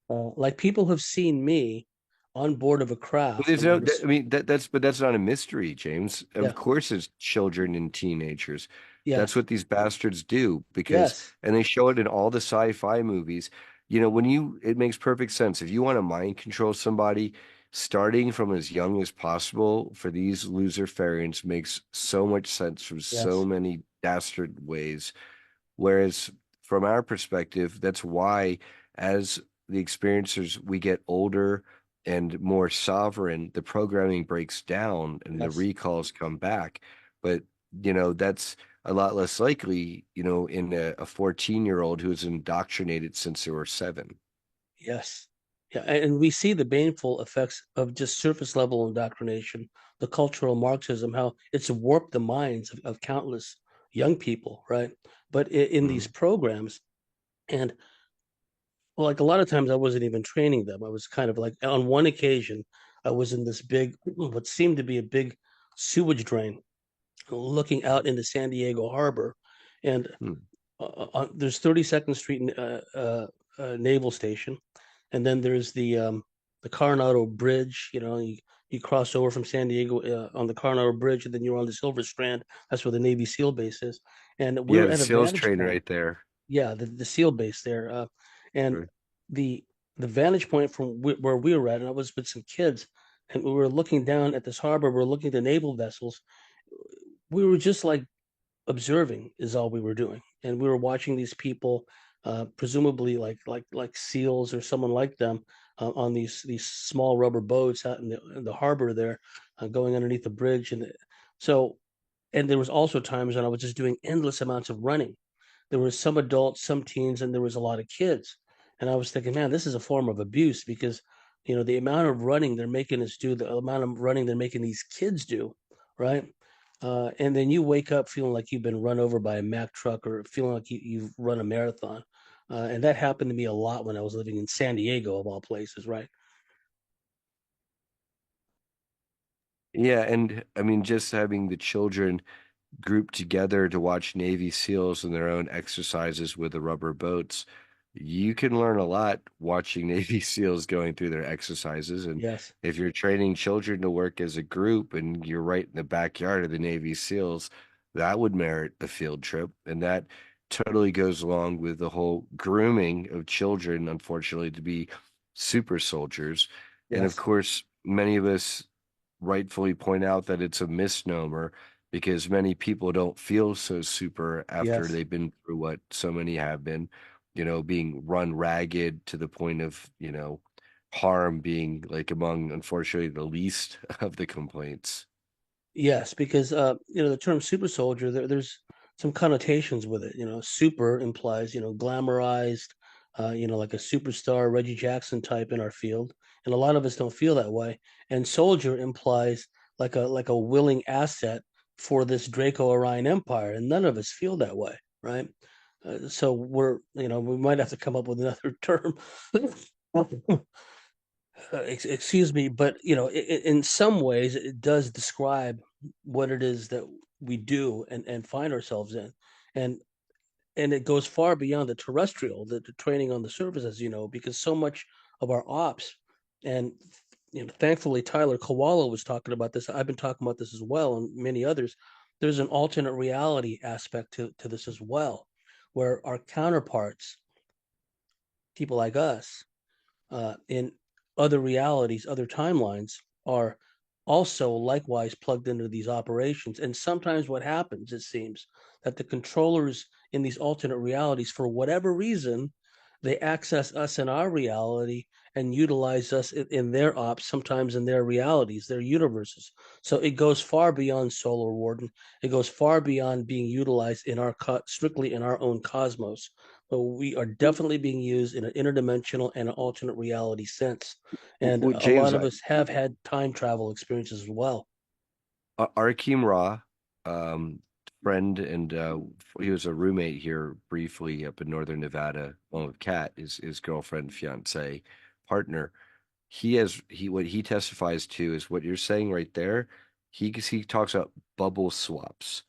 Speaker 1: Like people have seen me on board of a
Speaker 2: But
Speaker 1: craft,
Speaker 2: there's
Speaker 1: and I
Speaker 2: no,
Speaker 1: was,
Speaker 2: I mean, that's not a mystery, James.
Speaker 1: yeah,
Speaker 2: Of course, it's children and teenagers. That's
Speaker 1: yes,
Speaker 2: what these bastards do because,
Speaker 1: yes,
Speaker 2: and they show it in all the sci-fi movies. It makes perfect sense. If you want to mind control somebody, starting from as young as possible for these loser variants makes so much sense from so
Speaker 1: yes,
Speaker 2: many dastard ways. Whereas from our perspective, that's why as the experiencers, we get older and more sovereign, the programming breaks down and the
Speaker 1: yes.
Speaker 2: recalls come back. But, that's a lot less likely, in a 14-year-old who's indoctrinated since they were 7.
Speaker 1: Yes. Yeah, and we see the baneful effects of just surface level indoctrination, the cultural Marxism, how it's warped the minds of countless young people, right? But in these
Speaker 2: Mhm.
Speaker 1: programs, and well, like a lot of times I wasn't even training them. I was kind of like on one occasion, I was in this big, what seemed to be a big sewage drain looking out into San Diego Harbor. And
Speaker 2: Hmm.
Speaker 1: there's 32nd Street Naval Station, and then there's the Coronado Bridge. You cross over from San Diego on the Coronado Bridge, and then you're on the Silver Strand. That's where the Navy SEAL base is, and
Speaker 2: Yeah,
Speaker 1: we're
Speaker 2: the
Speaker 1: at a
Speaker 2: sales
Speaker 1: vantage
Speaker 2: train
Speaker 1: point.
Speaker 2: right there.
Speaker 1: Yeah, the SEAL base there, and
Speaker 2: Right.
Speaker 1: the the vantage point from where we were at, and I was with some kids, and we were looking down at this harbor. We're looking at the naval vessels. We were just like observing is all we were doing, and we were watching these people, presumably like seals or someone like them, on these small rubber boats out in the harbor there, going underneath the bridge, so and there was also times when I was just doing endless amounts of running. There was some adults, some teens, and there was a lot of kids. And I was thinking, man, this is a form of abuse because, the amount of running they're making us do, the amount of running they're making these kids do, right? And then you wake up feeling like you've been run over by a Mack truck or feeling like you've run a marathon. And that happened to me a lot when I was living in San Diego, of all places, right?
Speaker 2: Yeah, and I mean, just having the children grouped together to watch Navy SEALs in their own exercises with the rubber boats, you can learn a lot watching Navy SEALs going through their exercises. And
Speaker 1: Yes,
Speaker 2: if you're training children to work as a group and you're right in the backyard of the Navy SEALs, that would merit a field trip. And that totally goes along with the whole grooming of children, unfortunately, to be super soldiers. And of
Speaker 1: yes,
Speaker 2: course, many of us rightfully point out that it's a misnomer because many people don't feel so super after
Speaker 1: yes.
Speaker 2: they've been through what so many have been, being run ragged to the point of, harm being like among, unfortunately, the least of the complaints.
Speaker 1: Yes, because the term super soldier, there's some connotations with it. Super implies, glamorized, like a superstar Reggie Jackson type in our field, and a lot of us don't feel that way. And soldier implies like a willing asset for this Draco Orion Empire, and none of us feel that way, right? So we might have to come up with another term. Excuse me, but in some ways, it does describe what it is that we do and find ourselves in, and and it goes far beyond the terrestrial, the training on the surface, as you know, because so much of our ops, and thankfully Tyler Kowala was talking about this. I've been talking about this as well, and many others. There's an alternate reality aspect to this as well, where our counterparts, people like us, in other realities, other timelines, are also likewise plugged into these operations. And sometimes what happens, it seems, that the controllers in these alternate realities, for whatever reason, they access us in our reality and utilize us in their ops, sometimes in their realities, their universes. So it goes far beyond Solar Warden. It goes far beyond being utilized in our strictly in our own cosmos. But we are definitely being used in an interdimensional and an alternate reality sense. And
Speaker 2: Well,
Speaker 1: a lot
Speaker 2: James,
Speaker 1: of us have had time travel experiences as well.
Speaker 2: Arkim Ra, um, friend, and he was a roommate here briefly up in northern Nevada, along with Kat, his girlfriend, fiance, partner. He what he testifies to is what you're saying right there. He talks about bubble swaps,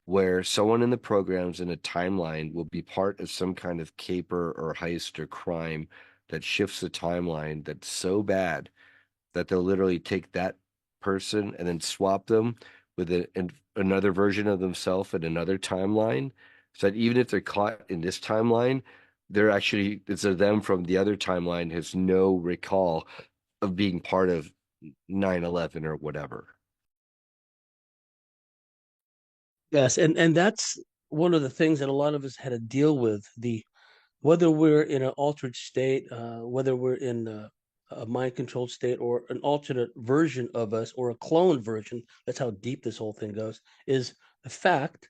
Speaker 2: where someone in the programs in a timeline will be part of some kind of caper or heist or crime that shifts the timeline that's so bad that they'll literally take that person and then swap them with another version of themselves in another timeline. So that even if they're caught in this timeline, they're actually, it's a them from the other timeline has no recall of being part of 9/11 or whatever.
Speaker 1: Yes, and that's one of the things that a lot of us had to deal with. The Whether we're in an altered state, whether we're in a mind controlled state or an alternate version of us or a clone version, that's how deep this whole thing goes, is the fact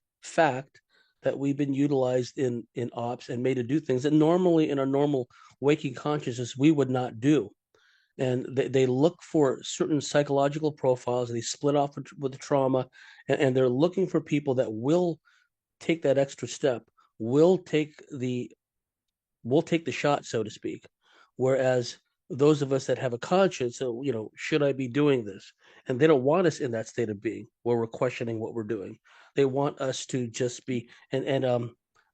Speaker 1: that we've been utilized in ops and made to do things that normally in our normal waking consciousness we would not do. And they look for certain psychological profiles. They split off with the trauma, and they're looking for people that will take that extra step, will take the we'll take the shot, so to speak. Whereas those of us that have a conscience, so, should I be doing this? And they don't want us in that state of being where we're questioning what we're doing. They want us to just be, and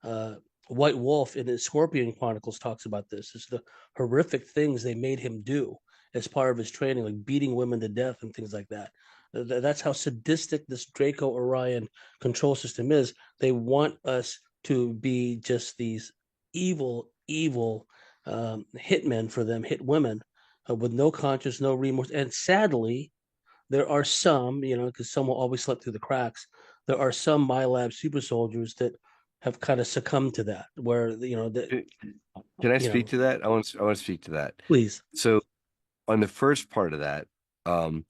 Speaker 1: uh, White Wolf in the Scorpion Chronicles talks about this. It's the horrific things they made him do as part of his training, like beating women to death and things like that. That's how sadistic this Draco Orion control system is. They want us to be just these evil hitmen for them, hit women with no conscience, no remorse. And sadly, there are some, because some will always slip through the cracks. There are some Milab super soldiers that have kind of succumbed to that, where
Speaker 2: Can I
Speaker 1: you
Speaker 2: speak
Speaker 1: know,
Speaker 2: to that? I want to speak to that.
Speaker 1: please,
Speaker 2: So on the first part of that, um,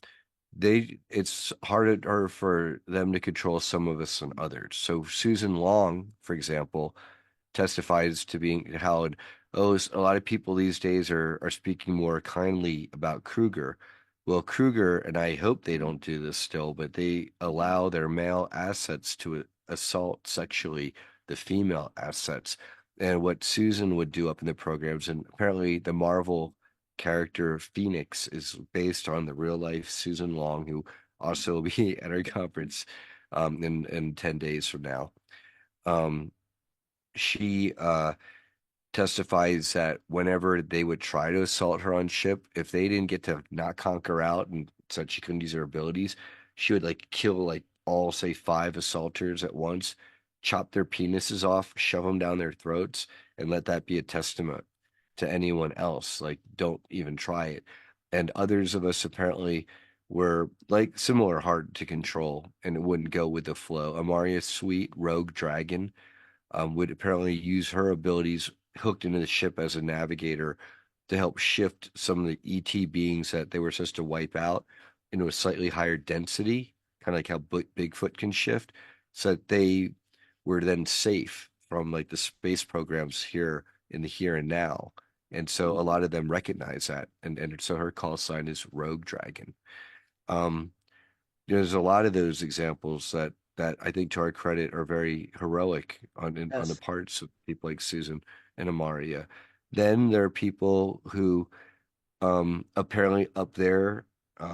Speaker 2: it's harder for them to control some of us than others. So Susan Long, for example, testifies to being how a lot of people these days are speaking more kindly about Kruger. Well, Kruger, and I hope they don't do this still, but they allow their male assets to assault sexually the female assets. And what Susan would do up in the programs, and apparently the Marvel character Phoenix is based on the real life Susan Long, who also will be at our conference in 10 days from now. Um, she testifies that whenever they would try to assault her on ship, if they didn't get to not conquer out and said she couldn't use her abilities, she would like kill like all say five assaulters at once, chop their penises off, shove them down their throats, and let that be a testament to anyone else. Like, don't even try it. And others of us apparently were like similar hard to control and it wouldn't go with the flow. Amaria Sweet, Rogue Dragon would apparently use her abilities hooked into the ship as a navigator to help shift some of the ET beings that they were supposed to wipe out into a slightly higher density, kind of like how Bigfoot can shift, so that they were then safe from like the space programs here in the here and now. And so a lot of them recognize that. And so her call sign is Rogue Dragon. Um, there's a lot of those examples that I think, to our credit, are very heroic on the
Speaker 1: yes,
Speaker 2: parts of people like Susan and Amaria. Then there are people who apparently up there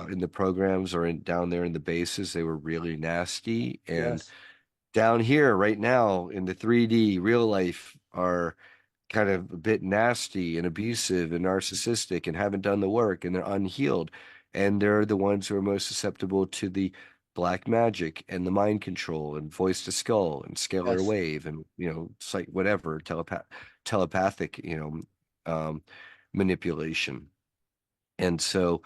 Speaker 2: in the programs or down there in the bases, they were really nasty, and
Speaker 1: yes,
Speaker 2: down here right now in the 3D real life are kind of a bit nasty and abusive and narcissistic and haven't done the work and they're unhealed. And they're the ones who are most susceptible to the black magic and the mind control and voice to skull and scalar
Speaker 1: yes,
Speaker 2: wave and, it's like whatever, telepathic, manipulation. And so,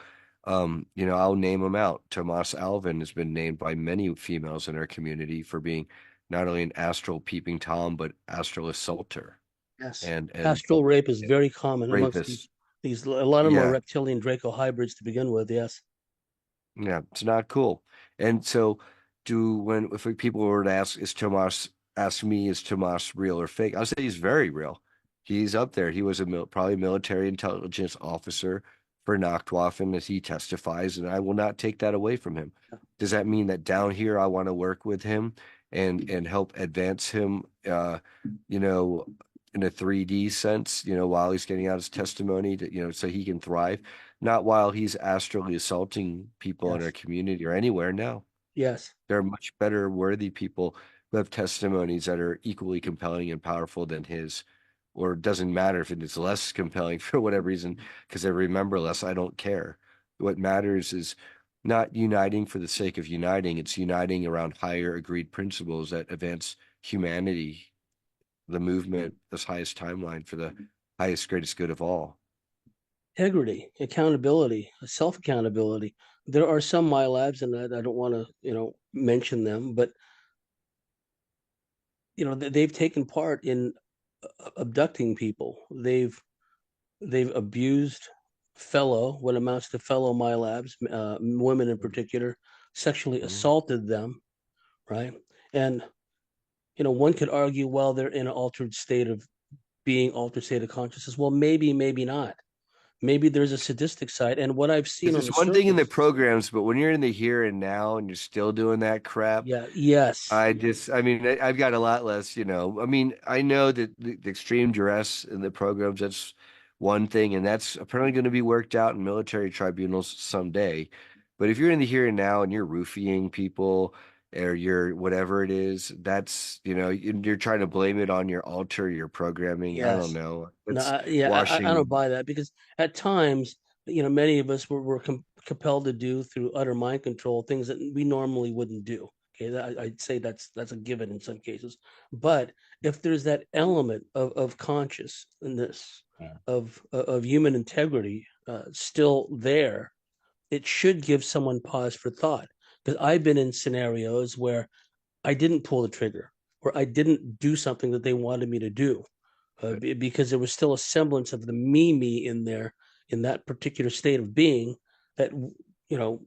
Speaker 2: I'll name them out. Tomas Alvin has been named by many females in our community for being not only an astral peeping Tom, but astral assaulter
Speaker 1: yes.
Speaker 2: and
Speaker 1: Astral rape is very common amongst
Speaker 2: rapist.
Speaker 1: these. A lot of them are
Speaker 2: Yeah,
Speaker 1: reptilian Draco hybrids to begin with. Yes,
Speaker 2: yeah, it's not cool. And so, when if people were to ask, ask me, is Tomas real or fake? I'll say he's very real. He's up there. He was probably military intelligence officer for Nachtwaffen, as he testifies, and I will not take that away from him. Does that mean that down here I want to work with him and help advance him, you know, in a 3D sense, while he's getting out his testimony to, so he can thrive, not while he's astrally assaulting people in our
Speaker 1: Yes.
Speaker 2: community or anywhere. No,
Speaker 1: Yes.
Speaker 2: there are much better, worthy people who have testimonies that are equally compelling and powerful than his. Or it doesn't matter if it is less compelling for whatever reason, because I remember less. I don't care. What matters is not uniting for the sake of uniting. It's uniting around higher agreed principles that advance humanity, the movement, this highest timeline for the highest, greatest good of all.
Speaker 1: Integrity, accountability, self accountability. There are some my labs, and I don't want to, mention them, but they've taken part in abducting people. They've abused what amounts to fellow my labs, women in particular, sexually
Speaker 2: Mhm.
Speaker 1: assaulted them, right? And one could argue, well, they're in an altered state of consciousness. Well, maybe, maybe not. Maybe there's a sadistic side. And what I've seen
Speaker 2: Because
Speaker 1: on the
Speaker 2: it's one thing in the
Speaker 1: surface,
Speaker 2: programs, but when you're in the here and now and you're still doing that crap,
Speaker 1: yeah, yes,
Speaker 2: I mean, I've got a lot less, I mean, I know that the extreme duress in the programs, that's one thing, and that's apparently going to be worked out in military tribunals someday. But if you're in the here and now and you're roofing people or you're whatever it is, that's, you're trying to blame it on your alter, your programming. I don't
Speaker 1: yes.
Speaker 2: know.
Speaker 1: No,
Speaker 2: It's
Speaker 1: I don't
Speaker 2: washing.
Speaker 1: buy that because at times, many of us were compelled to do through utter mind control things that we normally wouldn't do. Okay, I'd say that's a given in some cases. But if there's that element of consciousness, of human integrity still there, it should give someone pause for thought. Because I've been in scenarios where I didn't pull the trigger, where I didn't do something that they wanted me to do, because there was still a semblance of the me in there, in that particular state of being, that you know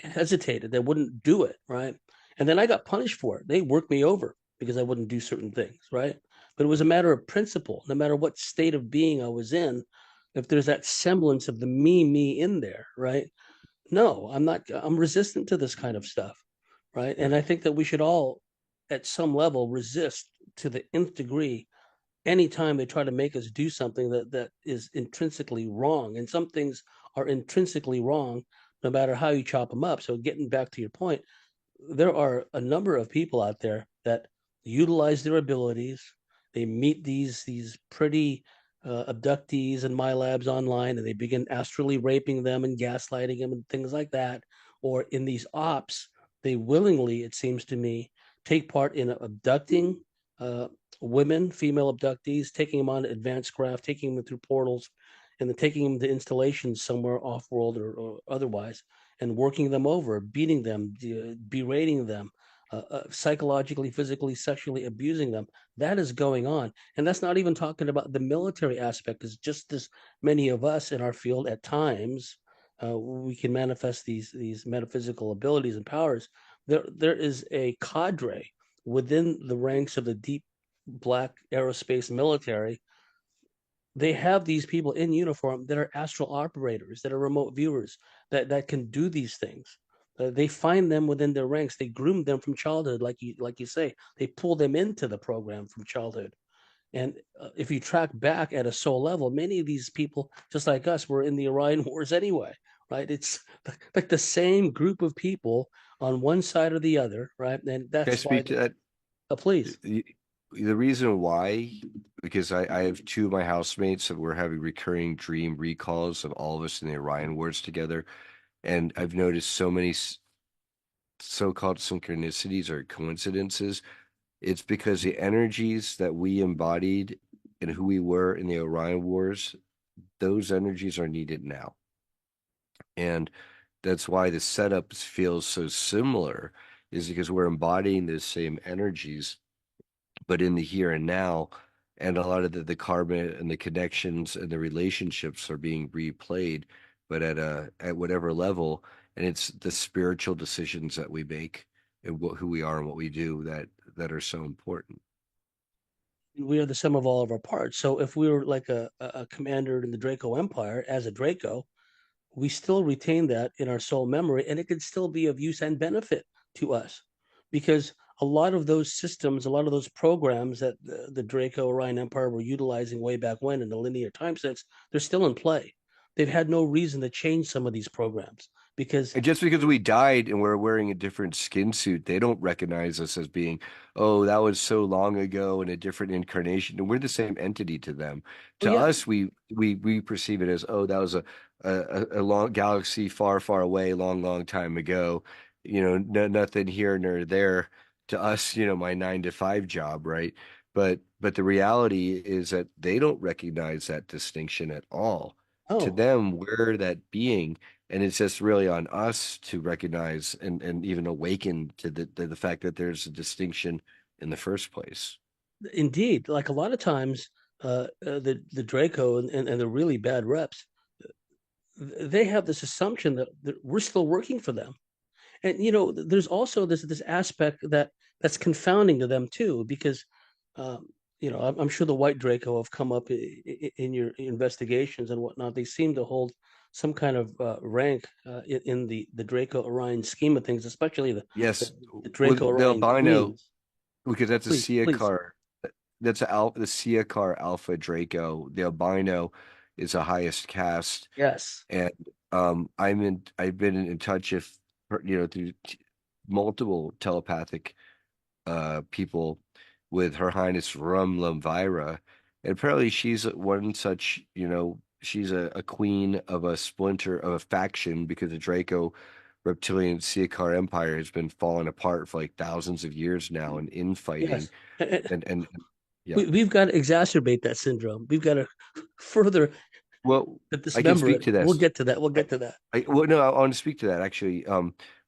Speaker 1: hesitated, that wouldn't do it, right? And then I got punished for it. They worked me over because I wouldn't do certain things, right? But it was a matter of principle. No matter what state of being I was in, if there's that semblance of the me in there, right? No, I'm not. I'm resistant to this kind of stuff, right? And I think that we should all, at some level, resist to the nth degree anytime they try to make us do something that is intrinsically wrong. And some things are intrinsically wrong, no matter how you chop them up. So getting back to your point, there are a number of people out there that utilize their abilities. They meet these pretty abductees and my labs online, and they begin astrally raping them and gaslighting them and things like that. Or in these ops, they willingly, it seems to me, take part in abducting uh, women, female abductees, taking them on advanced craft, taking them through portals, and then taking them to installations somewhere off world or otherwise, and working them over, beating them, berating them, psychologically, physically, sexually abusing them. That is going on. And that's not even talking about the military aspect, because just as many of us in our field at times, we can manifest these metaphysical abilities and powers. There is a cadre within the ranks of the deep black aerospace military. They have these people in uniform that are astral operators, that are remote viewers, that can do these things. They find them within their ranks. They groom them from childhood, like you say. They pull them into the program from childhood. And if you track back at a soul level, many of these people, just like us, were in the Orion Wars anyway, right? It's like the same group of people on one side or the other, right? And
Speaker 2: Can I
Speaker 1: that's why
Speaker 2: speak to that?
Speaker 1: please.
Speaker 2: The reason why, because I have two of my housemates that were having recurring dream recalls of all of us in the Orion Wars together, and I've noticed so many so-called synchronicities or coincidences. It's because the energies that we embodied and who we were in the Orion Wars, those energies are needed now. And that's why the setup feels so similar, is because we're embodying the same energies but in the here and now. And a lot of the karma and the connections and the relationships are being replayed, but at whatever level. And it's the spiritual decisions that we make and who we are and what we do that are so important.
Speaker 1: We are the sum of all of our parts. So if we were like a commander in the Draco Empire as a Draco, we still retain that in our soul memory, and it can still be of use and benefit to us. Because a lot of those systems, a lot of those programs that the Draco Orion Empire were utilizing way back when in the linear time sense, they're still in play. They've had no reason to change some of these programs because,
Speaker 2: And just because we died and we're wearing a different skin suit, they don't recognize us as being, oh, that was so long ago in a different incarnation. And we're the same entity to them.
Speaker 1: oh
Speaker 2: To
Speaker 1: yeah,
Speaker 2: us, we perceive it as, oh, that was a long galaxy far, far away, long, long time ago. No, nothing here nor there. To us, my 9 to 5 job, right? But the reality is that they don't recognize that distinction at all. To
Speaker 1: oh,
Speaker 2: them, we're that being. And it's just really on us to recognize and even awaken to the fact that there's a distinction in the first place.
Speaker 1: indeed. Like a lot of times, the Draco and the really bad reps, they have this assumption that we're still working for them. And there's also this aspect that's confounding to them too, because um, I'm sure the White Draco have come up in your investigations and whatnot. They seem to hold some kind of rank in the Draco Orion scheme of things, especially the,
Speaker 2: Yes,
Speaker 1: the
Speaker 2: with
Speaker 1: Draco
Speaker 2: the
Speaker 1: Orion
Speaker 2: albino,
Speaker 1: queens.
Speaker 2: because that's a
Speaker 1: Please, please.
Speaker 2: Siakar, the Siakar Alpha Draco. The albino is the highest caste,
Speaker 1: Yes,
Speaker 2: and I've been in touch if through multiple telepathic people with Her Highness Rum Lumvira. And apparently she's one such, she's a queen of a splinter of a faction because the Draco reptilian Siakar Empire has been falling apart for like thousands of years now and infighting
Speaker 1: yes. And
Speaker 2: and yeah.
Speaker 1: we've got to exacerbate that syndrome. We've got to further
Speaker 2: Well, I can
Speaker 1: dismember
Speaker 2: speak
Speaker 1: it.
Speaker 2: to
Speaker 1: We'll
Speaker 2: this.
Speaker 1: get to that. We'll
Speaker 2: I,
Speaker 1: get to that.
Speaker 2: well, no, I want to speak to that actually.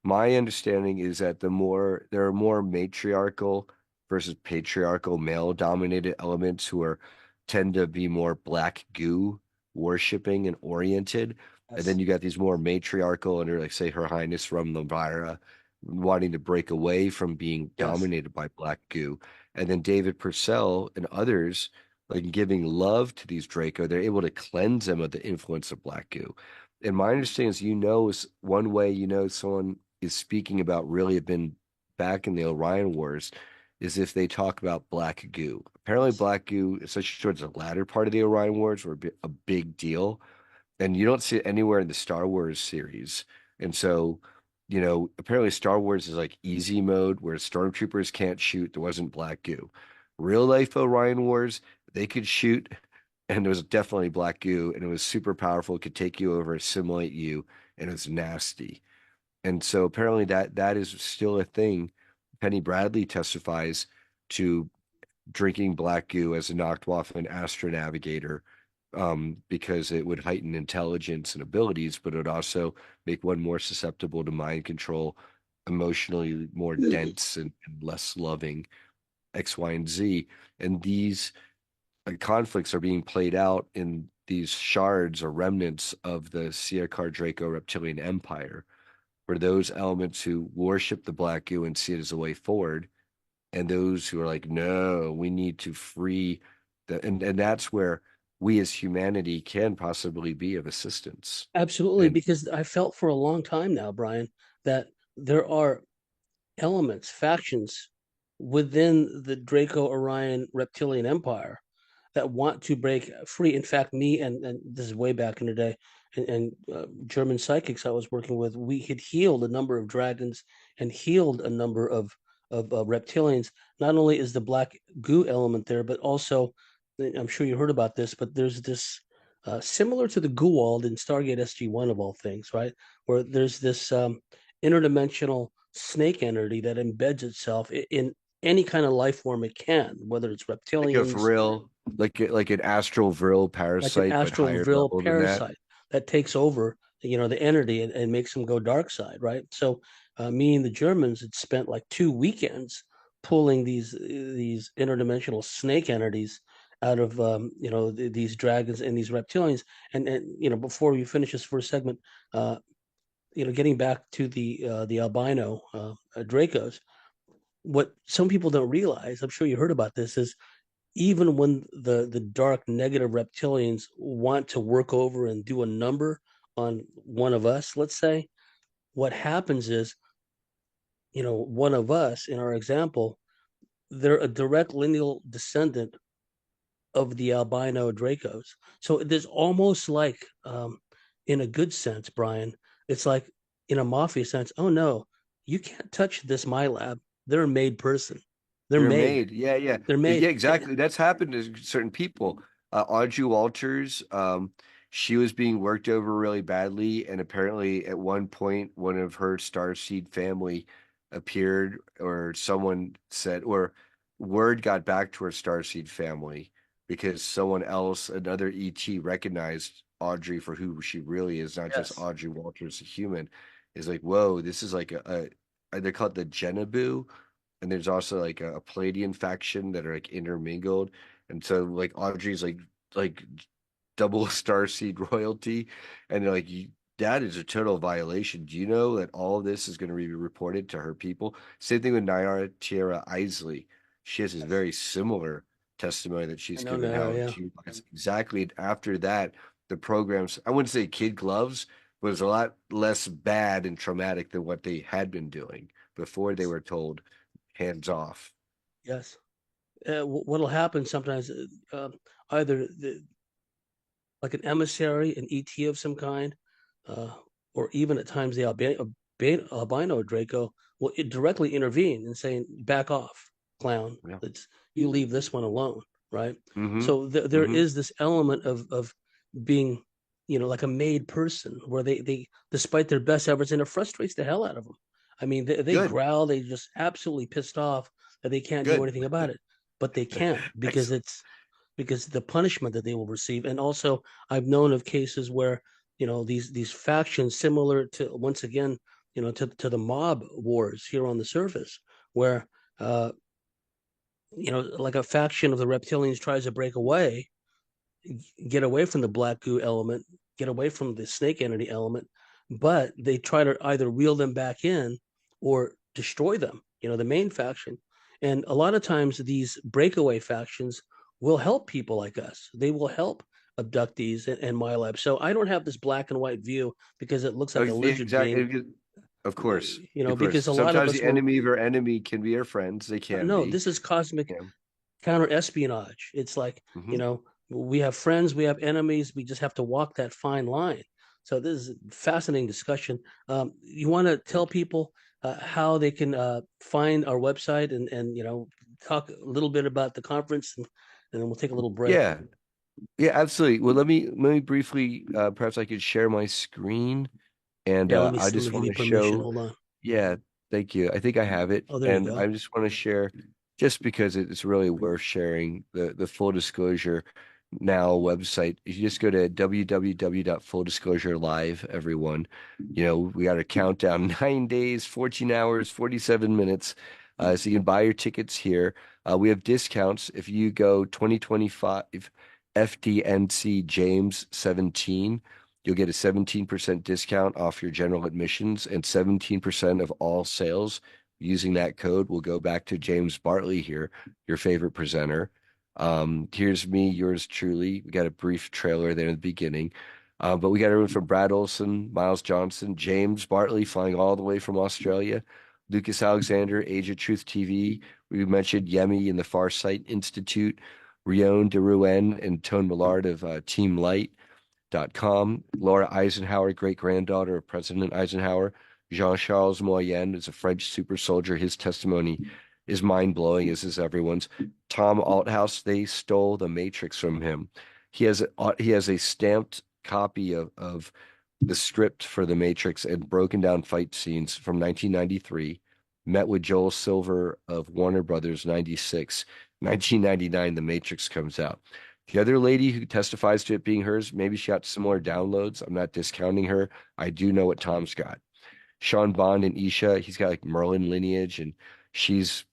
Speaker 2: My understanding is that there are more matriarchal versus patriarchal male-dominated elements who are tend to be more black goo worshiping and oriented, and then
Speaker 1: Yes,
Speaker 2: you got these more matriarchal under, like, say, Her Highness Rum Elvira, wanting to break away from being
Speaker 1: yes.
Speaker 2: dominated by black goo, and then David Purcell and others like giving love to these Draco, they're able to cleanse them of the influence of black goo. And my understanding is, is one way someone is speaking about really have been back in the Orion Wars is if they talk about black goo. Apparently,
Speaker 1: Yes.
Speaker 2: black goo, especially towards the latter part of the Orion Wars, were a big deal, and you don't see it anywhere in the Star Wars series. And so, apparently Star Wars is like easy mode where stormtroopers can't shoot. There wasn't black goo. Real life Orion Wars, they could shoot, and there was definitely black goo, and it was super powerful. It could take you over, assimilate you, and it was nasty. And so apparently that is still a thing. Penny Bradley testifies to drinking black goo as a Nachtwaffen astronavigator, because it would heighten intelligence and abilities, but it would also make one more susceptible to mind control, emotionally more dense and less loving, X, Y, and Z. And these conflicts are being played out in these shards or remnants of the Siakar Draco reptilian empire, where those elements who worship the black goo and see it as a way forward, and those who are like, no, we need to free and that's where we as humanity can possibly be of assistance.
Speaker 1: Absolutely,
Speaker 2: And
Speaker 1: because I felt for a long time now, Brian, that there are elements, factions within the Draco Orion reptilian empire that want to break free. In fact, me and this is way back in the day, and German psychics I was working with, we had healed a number of dragons and healed a number of reptilians. Not only is the black goo element there, but also I'm sure you heard about this, but there's this similar to the Goa'uld in Stargate SG-1 of all things, right? Where there's this interdimensional snake entity that embeds itself in any kind of life form it can, whether it's
Speaker 2: like a
Speaker 1: reptilians,
Speaker 2: vril, like an astral vril
Speaker 1: like an
Speaker 2: parasite, but
Speaker 1: astral
Speaker 2: higher
Speaker 1: vril
Speaker 2: level than that.
Speaker 1: parasite that takes over, the entity and makes them go dark side, right? So, me and the Germans had spent like 2 weekends pulling these interdimensional snake entities out of these dragons and these reptilians. And before we finish this first segment, getting back to the albino Dracos, what some people don't realize, I'm sure you heard about this, is even when the dark negative reptilians want to work over and do a number on one of us, let's say, what happens is one of us in our example, they're a direct lineal descendant of the albino Dracos. So there's almost like, in a good sense, Brian, it's like in a mafia sense, oh no, you can't touch this my lab. They're a made person. They're
Speaker 2: They're
Speaker 1: made.
Speaker 2: made. Yeah, yeah.
Speaker 1: They're made.
Speaker 2: Yeah, exactly. That's happened to certain people. Audrey Walters, she was being worked over really badly, and apparently at one point one of her starseed family appeared, or someone said, or word got back to her starseed family because someone else, another ET, recognized Audrey for who she really is, not just
Speaker 1: Yes.
Speaker 2: Audrey Walters, a human. Is like, whoa, this is like they call it the Genebu, and there's also like a Palladian faction that are like intermingled, and so like Audrey's like double starseed royalty, and they're like, that is a total violation. Do you know that all of this is going to be reported to her people? Same thing with Nyara Tierra Isley. She has this
Speaker 1: Yes.
Speaker 2: very similar testimony that
Speaker 1: I
Speaker 2: she's
Speaker 1: know
Speaker 2: given,
Speaker 1: Naira,
Speaker 2: how
Speaker 1: yeah.
Speaker 2: she exactly after that, the programs, I wouldn't say kid gloves, but it was a lot less bad and traumatic than what they had been doing before they
Speaker 1: Yes.
Speaker 2: were told hands off.
Speaker 1: Yes. What'll happen sometimes, either like an emissary, an ET of some kind, uh, or even at times the albino Draco will directly intervene and saying, "Back off, clown.
Speaker 2: Yeah.
Speaker 1: Let's you leave this one alone." Right.
Speaker 2: Mm-hmm.
Speaker 1: So there
Speaker 2: Mm-hmm.
Speaker 1: is this element of being, like a made person, where they despite their best efforts, and it frustrates the hell out of them. I mean, they
Speaker 2: Good.
Speaker 1: growl, they just absolutely pissed off that they can't do
Speaker 2: Good.
Speaker 1: anything about it, but they can't because
Speaker 2: Excellent.
Speaker 1: the punishment that they will receive. And also, I've known of cases where these factions, similar to, once again, to the mob wars here on the surface, where uh, like a faction of the reptilians tries to break away, get away from the black goo element, get away from the snake entity element, but they try to either reel them back in or destroy them, the main faction. And a lot of times these breakaway factions will help people like us. They will help abductees and Milab. So I don't have this black and white view because it looks
Speaker 2: Oh,
Speaker 1: like a
Speaker 2: yeah,
Speaker 1: lizard being,
Speaker 2: exactly. Of course. Of
Speaker 1: because
Speaker 2: course.
Speaker 1: a lot of
Speaker 2: Sometimes
Speaker 1: us
Speaker 2: the
Speaker 1: were,
Speaker 2: enemy of our enemy can be our friends. They can
Speaker 1: no,
Speaker 2: be.
Speaker 1: this is cosmic
Speaker 2: Yeah.
Speaker 1: counter espionage. It's like,
Speaker 2: Mm-hmm.
Speaker 1: we have friends, we have enemies, we just have to walk that fine line. So this is a fascinating discussion. You want to tell people how they can find our website and talk a little bit about the conference, and then we'll take a little break.
Speaker 2: Yeah. Yeah, absolutely. Well, let me briefly, perhaps I could share my screen, and
Speaker 1: Yeah,
Speaker 2: I
Speaker 1: let me
Speaker 2: just
Speaker 1: give
Speaker 2: want
Speaker 1: you
Speaker 2: to
Speaker 1: permission.
Speaker 2: show.
Speaker 1: Hold on.
Speaker 2: Yeah, thank you. I think I have it,
Speaker 1: Oh, there you
Speaker 2: and
Speaker 1: go.
Speaker 2: I just want to share, just because it's really worth sharing, the full disclosure now website. If you just go to www.fulldisclosurelive, everyone, we got a countdown: 9 days, 14 hours, 47 minutes. So you can buy your tickets here. We have discounts if you go 2025 FDNC James 17. You'll get a 17% discount off your general admissions, and 17% of all sales using that code will go back to James Bartley here, your favorite presenter. Here's me, yours truly. We got a brief trailer there in the beginning. But we got everyone from Brad Olson, Miles Johnson, James Bartley flying all the way from Australia, Lucas Alexander, Age of Truth TV. We mentioned Yemi and the Farsight Institute, Rion de Rouen and Tone Millard of Team Light. Com. Laura Eisenhower, great granddaughter of President Eisenhower. Jean-Charles Moyen is a French super soldier. His testimony is mind-blowing, as is everyone's. Tom Althouse, they stole the Matrix from him. He has a stamped copy of the script for the Matrix and broken down fight scenes from 1993. Met with Joel Silver of Warner Brothers 96. 1999, The Matrix comes out. The other lady who testifies to it being hers, maybe she got similar downloads. I'm not discounting her. I do know what Tom's got. Sean Bond and Isha, he's got like Merlin lineage, and she's,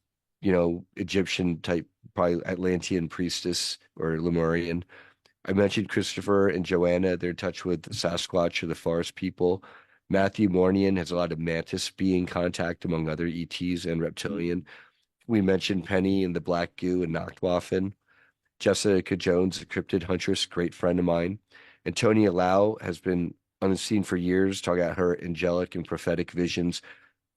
Speaker 2: Egyptian type, probably Atlantean priestess or Lemurian. I mentioned Christopher and Joanna. They're in touch with Sasquatch or the forest people. Matthew Mornian has a lot of mantis being contact among other ETs and reptilian. We mentioned Penny and the Black Goo and Nachtwaffen. Jessica Jones, a cryptid huntress, great friend of mine. Antonia Lau has been on the scene for years, talking about her angelic and prophetic visions.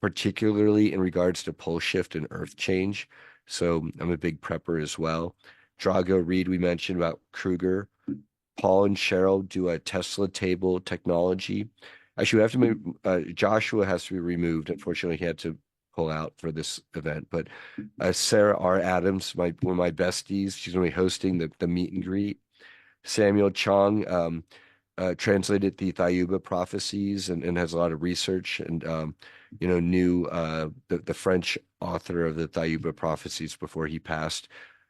Speaker 2: particularly in regards to pole shift and earth change. So I'm a big prepper as well. Drago Reed, we mentioned about Kruger. Paul and Cheryl do a Tesla table technology. Actually, we have to move, Joshua has to be removed. Unfortunately, he had to pull out for this event. But Sarah R. Adams, one of my besties, she's going to be hosting the meet and greet. Samuel Chong translated the Thayuba prophecies and has a lot of research and knew the French author of the Thayuba prophecies before he passed.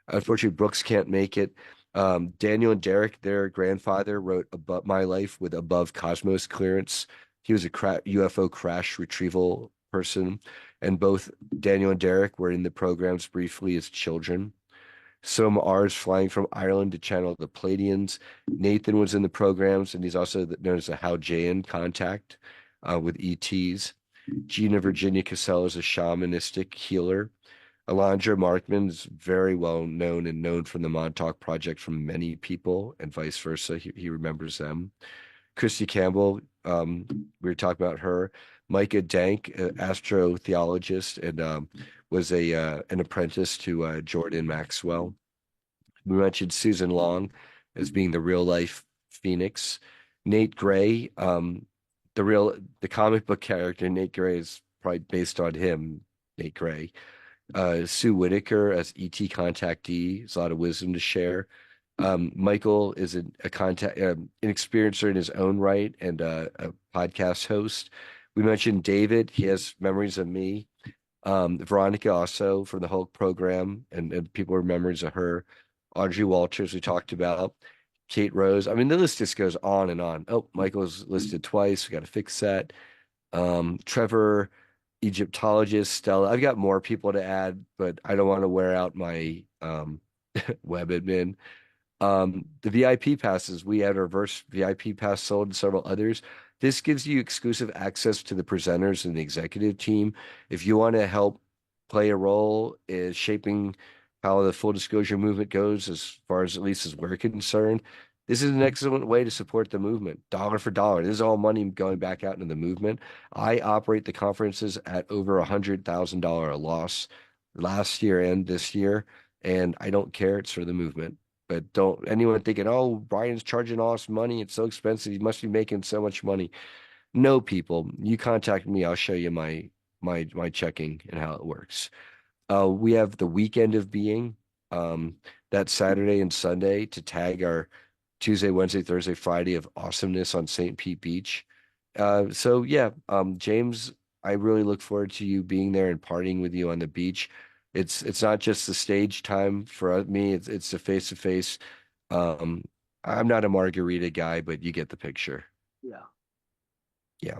Speaker 2: Unfortunately, Brooks can't make it. Daniel and Derek, their grandfather, wrote about my life with above cosmos clearance. He was a UFO crash retrieval person, and both Daniel and Derek were in the programs briefly as children. Soma R is flying from Ireland to channel the Pleiadians. Nathan was in the programs, and he's also known as a Howjayan contact with ETs. Gina Virginia Cassell is a shamanistic healer. Alondra Markman is very well known and known from the Montauk Project from many people, and vice versa. He remembers them. Christy Campbell, we were talking about her. Micah Dank, astrotheologist, and was an apprentice to Jordan Maxwell. We mentioned Susan Long as being the real life Phoenix. Nate Gray, the comic book character Nate Gray is probably based on him, Nate Gray. Sue Whitaker as ET contactee. There's a lot of wisdom to share. Michael is a contact, an experiencer in his own right and a podcast host. We mentioned David. He has memories of me. Veronica also from the Hulk program, and people have memories of her. Audrey Walters, we talked about. Kate Rose. I mean, the list just goes on and on. Oh, Michael's listed twice. We got to fix that. Trevor, Egyptologist, Stella. I've got more people to add, but I don't want to wear out my web admin. The VIP passes, we had our reverse VIP pass sold and several others. This gives you exclusive access to the presenters and the executive team. If you want to help play a role in shaping how the full disclosure movement goes, as far as at least as we're concerned, this is an excellent way to support the movement, dollar for dollar. This is all money going back out into the movement. I operate the conferences at over $100,000 a loss last year and this year, and I don't care. It's for the movement. But don't anyone thinking, oh, Brian's charging all this money. It's so expensive. He must be making so much money. No, people, you contact me. I'll show you my checking and how it works. We have the weekend of being that Saturday and Sunday to tag our Tuesday, Wednesday, Thursday, Friday of awesomeness on St. Pete Beach. So yeah, James, I really look forward to you being there and partying with you on the beach. It's not just the stage time for me. It's the face to face. Um, I'm not a margarita guy, but you get the picture.
Speaker 1: Yeah.
Speaker 2: Yeah,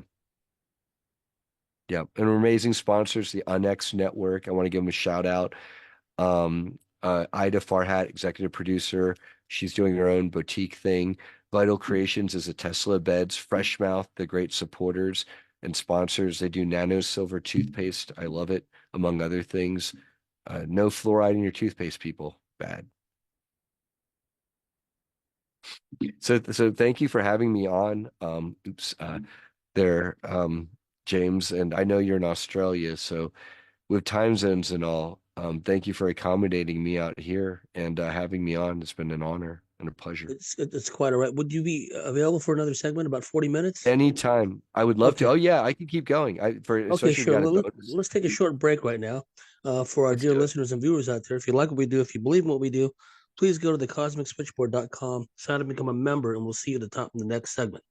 Speaker 2: yeah. And amazing sponsors, the Unex Network. I want to give them a shout out. Ida Farhat, executive producer. She's doing her own boutique thing. Vital Creations is a Tesla beds. Freshmouth, the great supporters and sponsors. They do nano silver toothpaste. I love it, among other things. No fluoride in your toothpaste, people. Bad. So thank you for having me on. There, James, and I know you're in Australia, so with time zones and all, thank you for accommodating me out here and having me on. It's been an honor and a pleasure.
Speaker 1: It's quite all right. Would you be available for another segment, about 40 minutes?
Speaker 2: Anytime. I would love to.
Speaker 1: Okay.
Speaker 2: Oh yeah, I can keep going.
Speaker 1: Okay,
Speaker 2: Especially if you
Speaker 1: sure.
Speaker 2: got a bonus.
Speaker 1: Let's take a short break right now. For our
Speaker 2: Let's
Speaker 1: dear
Speaker 2: do it.
Speaker 1: listeners and viewers out there, if you like what we do, if you believe in what we do, please go to thecosmicswitchboard.com, sign up, become a member, and we'll see you at the top in the next segment.